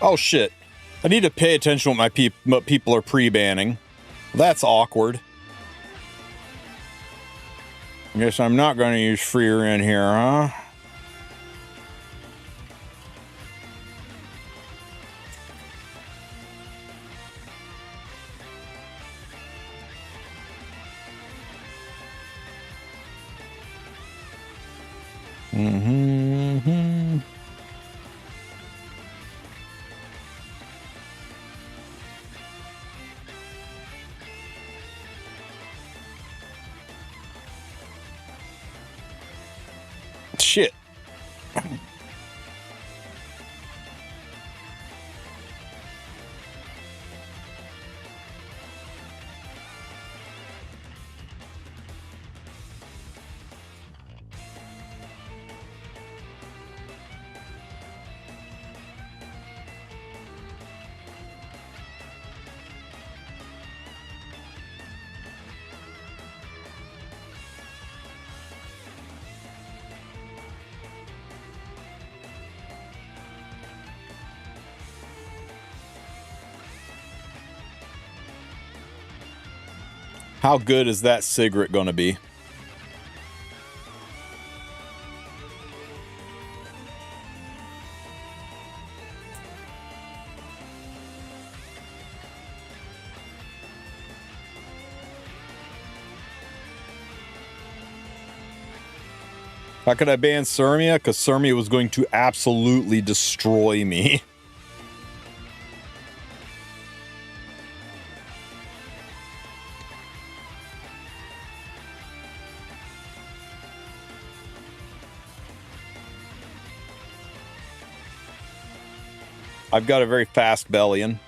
oh shit. I need to pay attention to what people are pre-banning. That's awkward. I guess I'm not going to use freer in here, huh? Shit. How good is that cigarette going to be? How could I ban Surmia? Because Surmia was going to absolutely destroy me. I've got a very fast Bellion.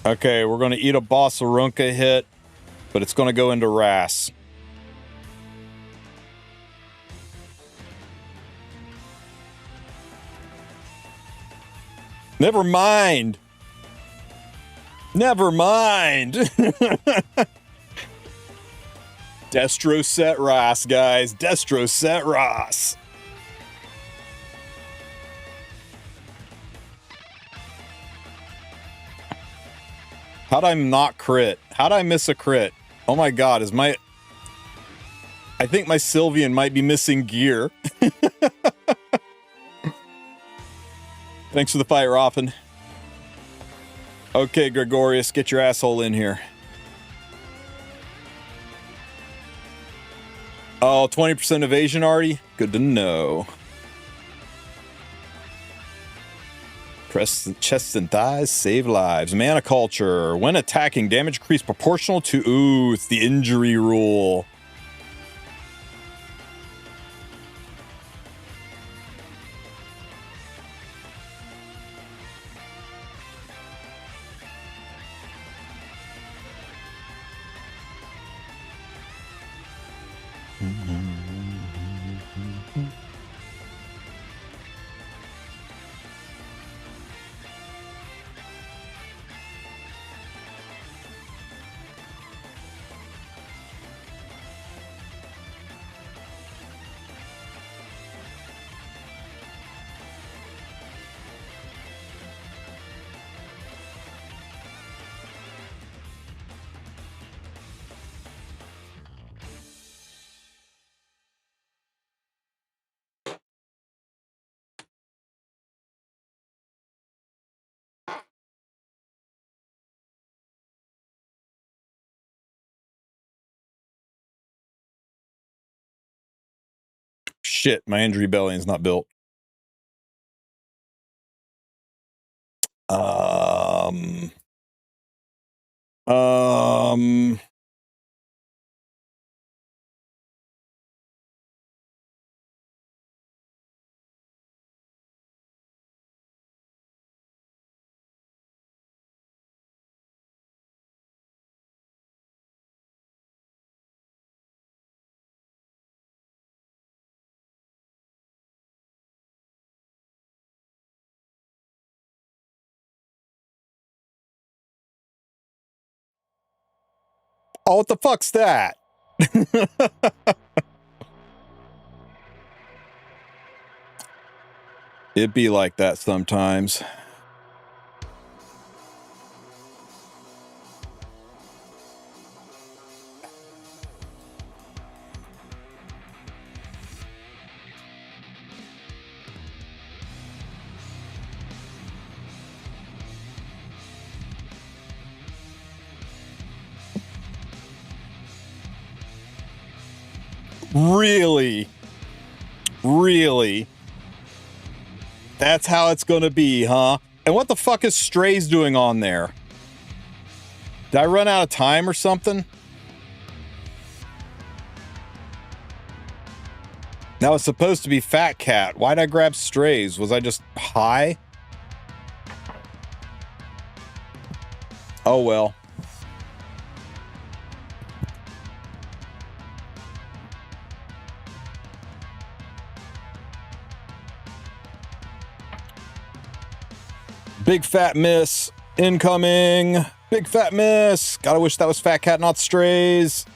Okay, we're going to eat a Bossarunka hit, but it's going to go into Ras. Never mind. Never mind. Destro set Ras, guys. Destro set Ras. How'd I not crit? How'd I miss a crit? Oh my god, is my... I think my Sylveon might be missing gear. Thanks for the fight, Roffin. Okay, Gregorius, get your asshole in here. Oh, 20% evasion already? Good to know. Press the chest and thighs, save lives. Mana culture. When attacking, damage increase proportional to... Ooh, it's the injury rule. Shit, my injury Bellion's not built. Oh, what the fuck's that? It'd be like that sometimes. Really? Really? That's how it's gonna be, huh? And what the fuck is Strays doing on there? Did I run out of time or something? That was supposed to be Fat Cat. Why'd I grab Strays? Was I just high? Oh well. Big fat miss. Incoming. Big fat miss. Gotta wish that was Fat Cat, not Strays.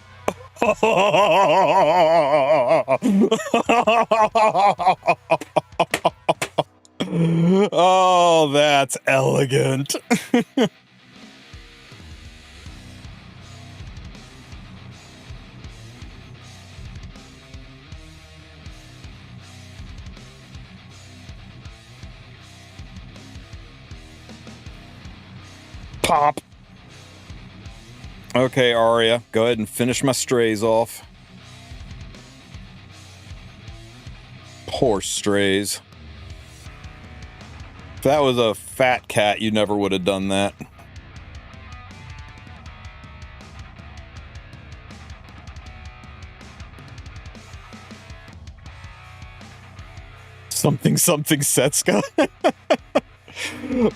Oh, that's elegant. Pop. Okay, Arya, go ahead and finish my strays off. Poor strays. If that was a fat cat, you never would have done that. Something Setska.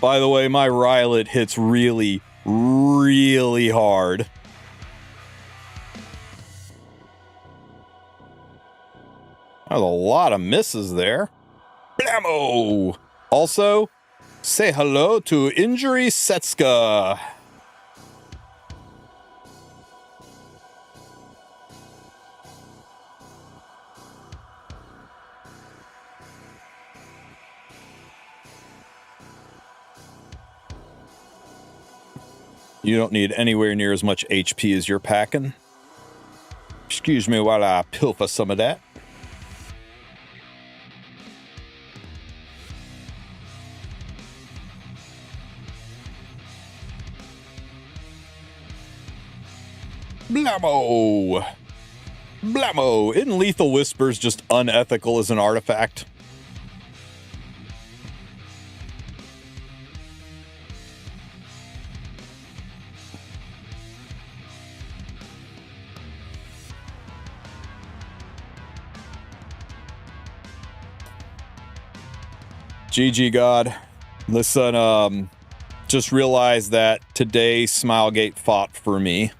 By the way, my Rylet hits really, really hard. There's a lot of misses there. Blammo! Also, say hello to Injury Setska. You don't need anywhere near as much HP as you're packing. Excuse me while I pilfer some of that. Blammo! Blammo! Isn't Lethal Whispers just unethical as an artifact? GG God. Listen, just realized that today Smilegate fought for me.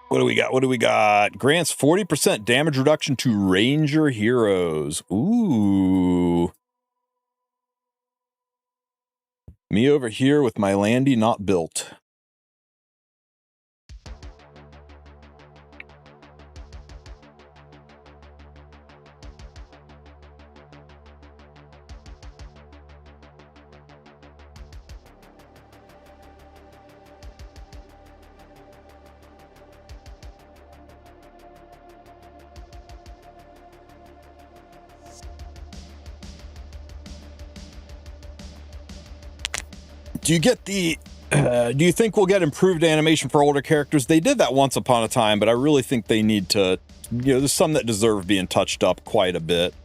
What do we got? What do we got? Grants 40% damage reduction to Ranger heroes. Ooh. Me over here with my Landy not built. Do you get the, do you think we'll get improved animation for older characters? They did that once upon a time, but I really think they need to, you know, there's some that deserve being touched up quite a bit.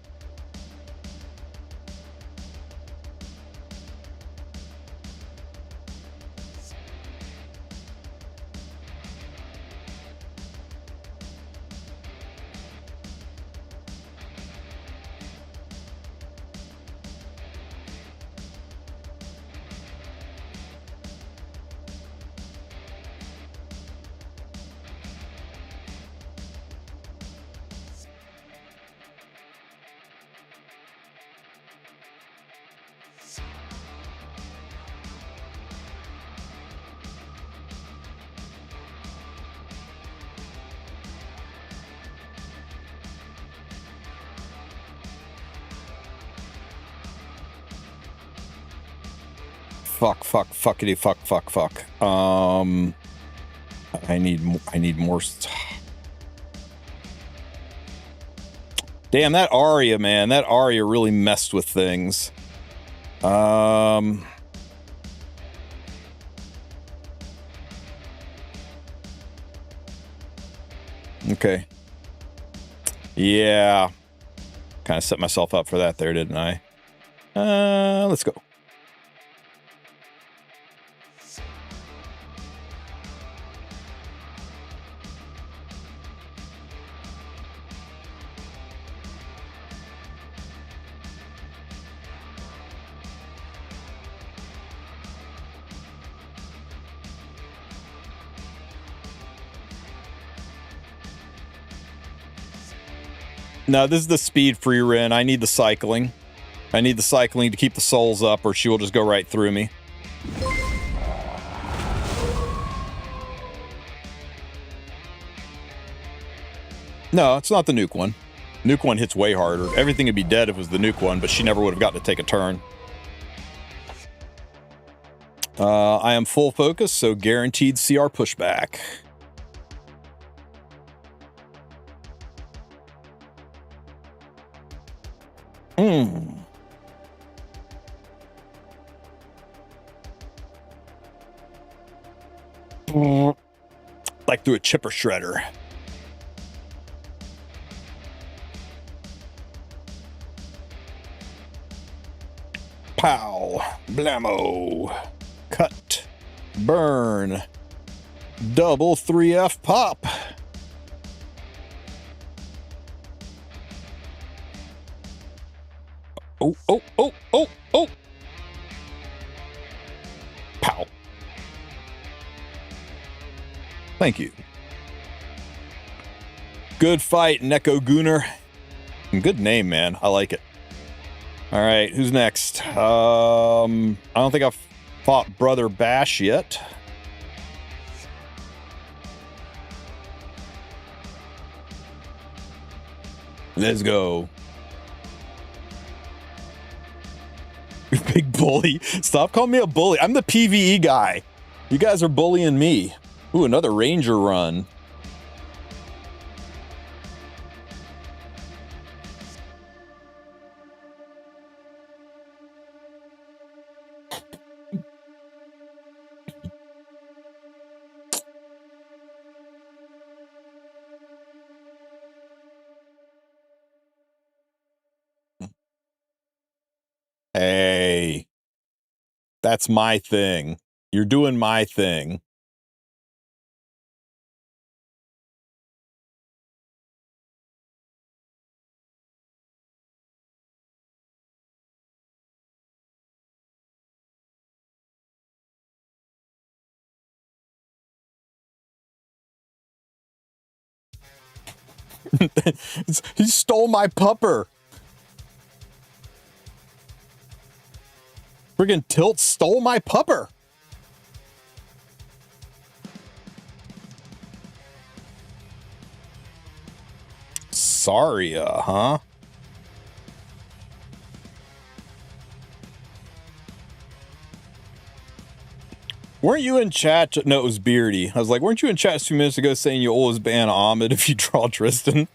Fuck. I need more. Damn, that Arya, man. That Arya really messed with things. Okay. Yeah. Kind of set myself up for that there, didn't I? Let's go. No, this is the speed free Ren. I need the cycling. I need the cycling to keep the souls up, or she will just go right through me. No, it's not the nuke one. Nuke one hits way harder. Everything would be dead if it was the nuke one, but she never would have gotten to take a turn. I am full focus, so guaranteed CR pushback. Like through a chipper shredder. Pow. Blammo. Cut. Burn. Double 3F pop. Oh, oh, oh, oh, oh. Pow. Thank you. Good fight, Neko Gunner. Good name, man. I like it. All right, who's next? I don't think I've fought Brother Bash yet. Let's go. Big bully. Stop calling me a bully. I'm the PvE guy. You guys are bullying me. Ooh, another ranger run. Hey, that's my thing. You're doing my thing. He stole my pupper. Friggin' Tilt stole my pupper. Sorry, huh? Weren't you in chat? No, it was Beardy. I was like, weren't you in chat a few minutes ago saying you always ban Ahmed if you draw Tristen?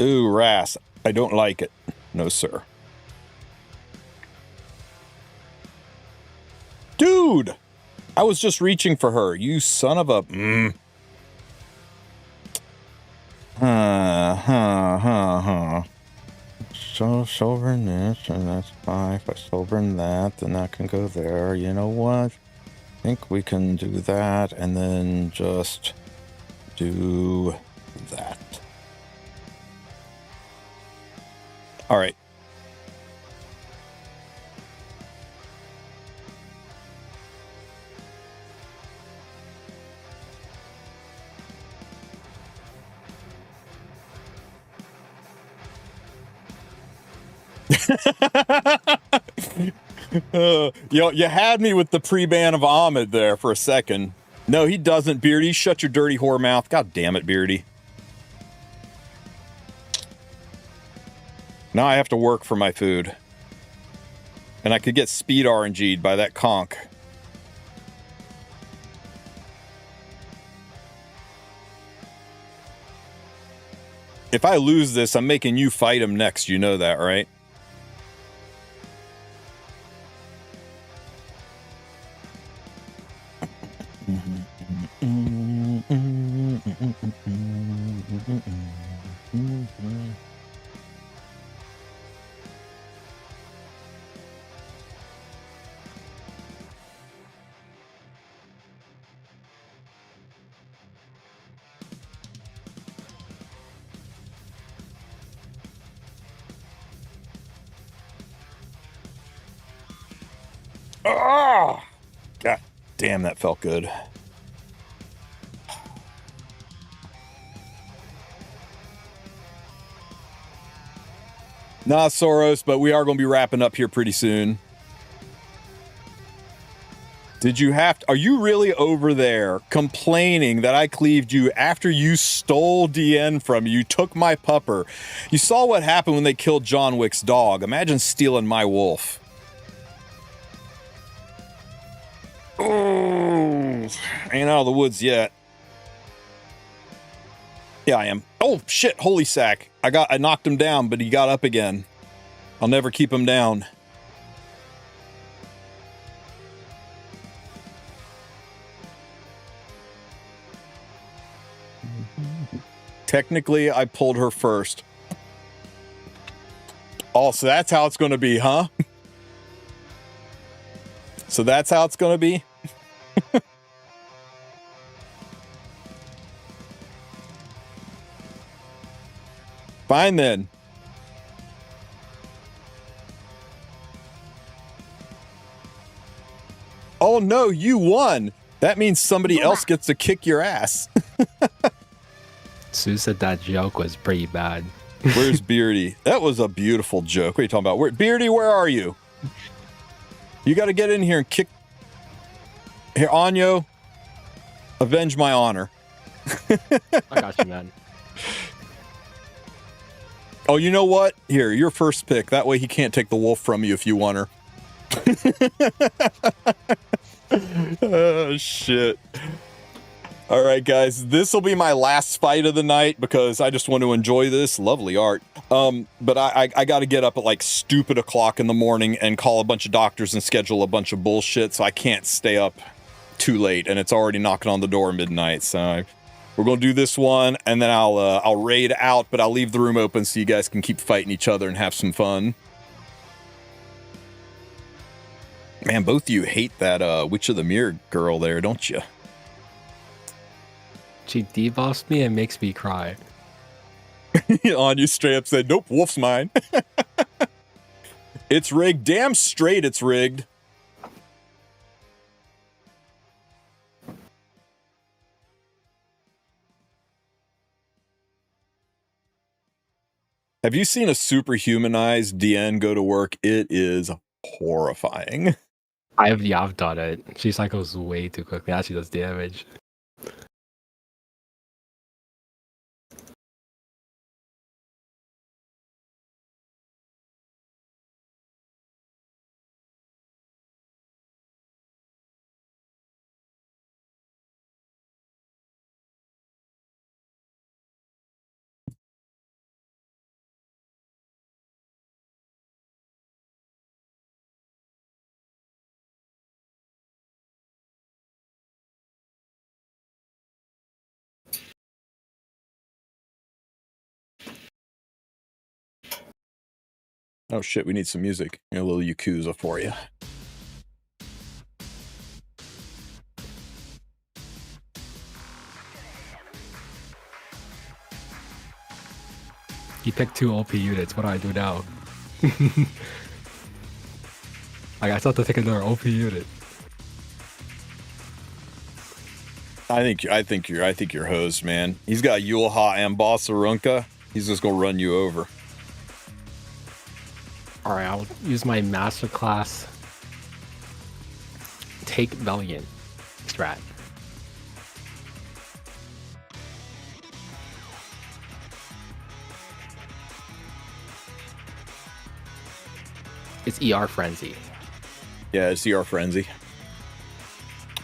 Ooh, Ras. I don't like it. No, sir. Dude! I was just reaching for her. You son of a... So sovereign this, and that's fine. If I sovereign that, then that can go there. You know what? I think we can do that, and then just do that. All right. You had me with the pre-ban of Ahmed there for a second. No, he doesn't, Beardy. Shut your dirty whore mouth. God damn it, Beardy. Now I have to work for my food. And I could get speed RNG'd by that conch. If I lose this, I'm making you fight him next. You know that, right? Oh, God. Damn, that felt good. Nah, Soros, but we are going to be wrapping up here pretty soon. Did you have to, are you really over there complaining that I cleaved you after you stole DN from you, took my pupper? You saw what happened when they killed John Wick's dog. Imagine stealing my wolf. Oh, ain't out of the woods yet. Yeah, I am. Oh, shit, holy sack. I knocked him down, but he got up again. I'll never keep him down. Technically, I pulled her first. Oh, so that's how it's going to be, huh? So that's how it's going to be? Fine, then. Oh, no, you won. That means somebody else gets to kick your ass. Sue said that joke was pretty bad. Where's Beardy? That was a beautiful joke. What are you talking about? Beardy, where are you? You got to get in here and kick. Here, Anyo, avenge my honor. I got you, man. Oh, you know what? Here, your first pick. That way he can't take the wolf from you if you want her. Oh, shit. All right, guys, this will be my last fight of the night because I just want to enjoy this lovely art. But I got to get up at like stupid o'clock in the morning and call a bunch of doctors and schedule a bunch of bullshit, so I can't stay up too late, and it's already knocking on the door midnight. So we're gonna do this one, and then I'll raid out, but I'll leave the room open so you guys can keep fighting each other and have some fun. Man, both of you hate that Witch of the Mirror girl there, don't you? She debuffs me and makes me cry. Anya straight up said, nope, wolf's mine. It's rigged. Damn straight it's rigged. Have you seen a superhumanized DN go to work? It is horrifying. I've done it. She cycles way too quickly. Actually does damage. Oh shit, we need some music. A little Yakuza for you. He picked 2 OP units. What do I do now? I still have to take another OP unit. I think you're hosed, man. He's got Yulha and Bossarunka. He's just gonna run you over. Alright, I'll use my masterclass Take Valiant strat. It's ER Frenzy. Yeah, it's ER Frenzy.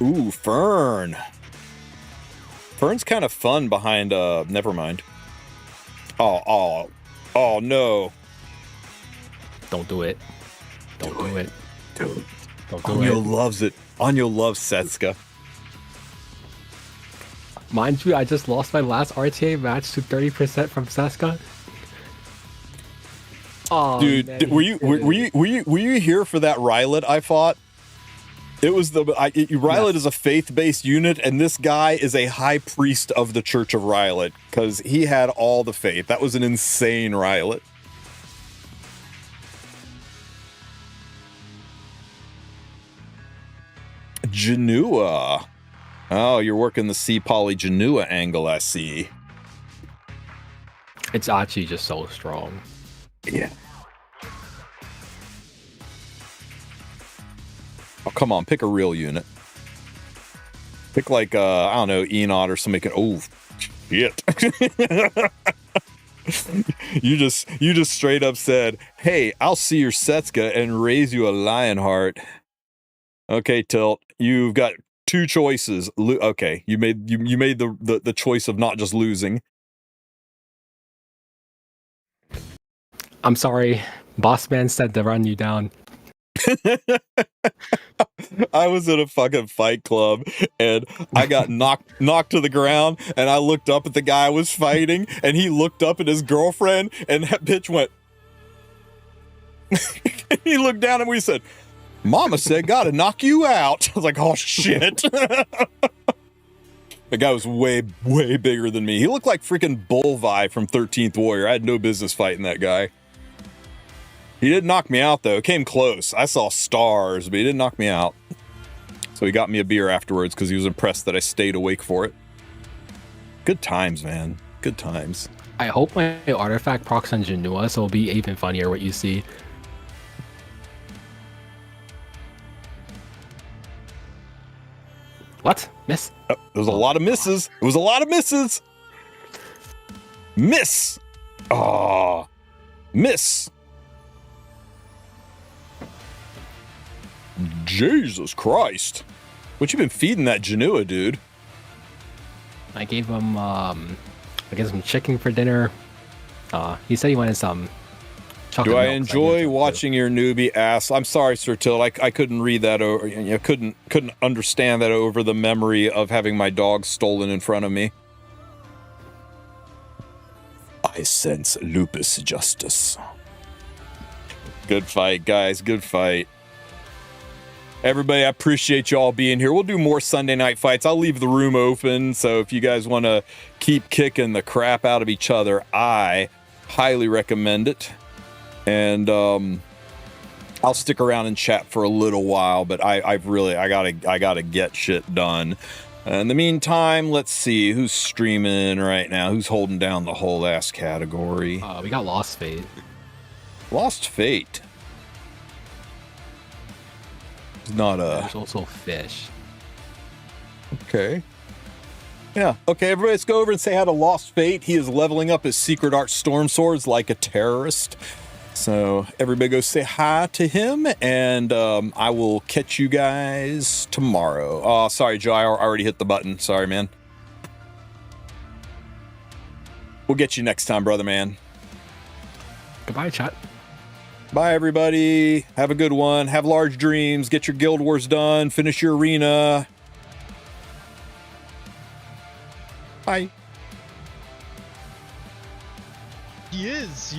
Ooh, Fern. Fern's kind of fun behind, never mind. Oh, no. Don't do it. Don't do it. Dude. Don't do Anyo it. loves it. Anyo loves Setsuka. Mind you, I just lost my last RTA match to 30% from Seska. Oh, dude, man, were you here for that Rylet I fought? It was Rylet Yes. is a faith-based unit, and this guy is a high priest of the Church of Rylet because he had all the faith. That was an insane Rylet. Janua. Oh, you're working the C poly Janua angle, I see. It's actually just so strong. Yeah. Oh, come on, pick a real unit. Pick like I don't know, Enot or something. Oh, shit. you just straight up said, "Hey, I'll see your Setska and raise you a Lionheart." Okay, Tilt, you've got two choices. Okay, you made the choice of not just losing. I'm sorry, boss man said to run you down. I was in a fucking fight club and I got knocked to the ground, and I looked up at the guy I was fighting, and he looked up at his girlfriend, and that bitch went. He looked down and we said, "Mama said gotta knock you out." I was like, "Oh shit." The guy was way bigger than me. He looked like freaking Bullvi from 13th Warrior. I had no business fighting that guy. He didn't knock me out, though. It came close. I saw stars, but he didn't knock me out. So he got me a beer afterwards because he was impressed that I stayed awake for it. Good times, man. Good times. I hope my artifact procs on Janua, so it'll be even funnier what you see. What? Miss? Oh, there was a lot of misses. It was a lot of misses. Miss. Oh, miss. Jesus Christ. What you been feeding that Janua, dude? I gave him some chicken for dinner. He said he wanted some chocolate Do I milk, enjoy watching your newbie ass? I'm sorry, Sir Tilt. I couldn't read that over. Couldn't understand that over the memory of having my dog stolen in front of me. I sense lupus justice. Good fight, guys. Good fight. Everybody, I appreciate y'all being here. We'll do more Sunday night fights. I'll leave the room open, so if you guys want to keep kicking the crap out of each other, I highly recommend it. And I'll stick around and chat for a little while, but I gotta get shit done. In the meantime, let's see who's streaming right now. Who's holding down the whole ass category? We got Lost Fate. Lost Fate. It's not a. There's also Fish. Okay. Yeah. Okay, everybody, let's go over and say hi to Lost Fate. He is leveling up his Secret Art Storm Swords like a terrorist. So everybody go say hi to him, and I will catch you guys tomorrow. Oh, sorry, Joe. I already hit the button. Sorry, man. We'll get you next time, brother, man. Goodbye, chat. Bye, everybody. Have a good one. Have large dreams. Get your Guild Wars done. Finish your arena. Bye. He is.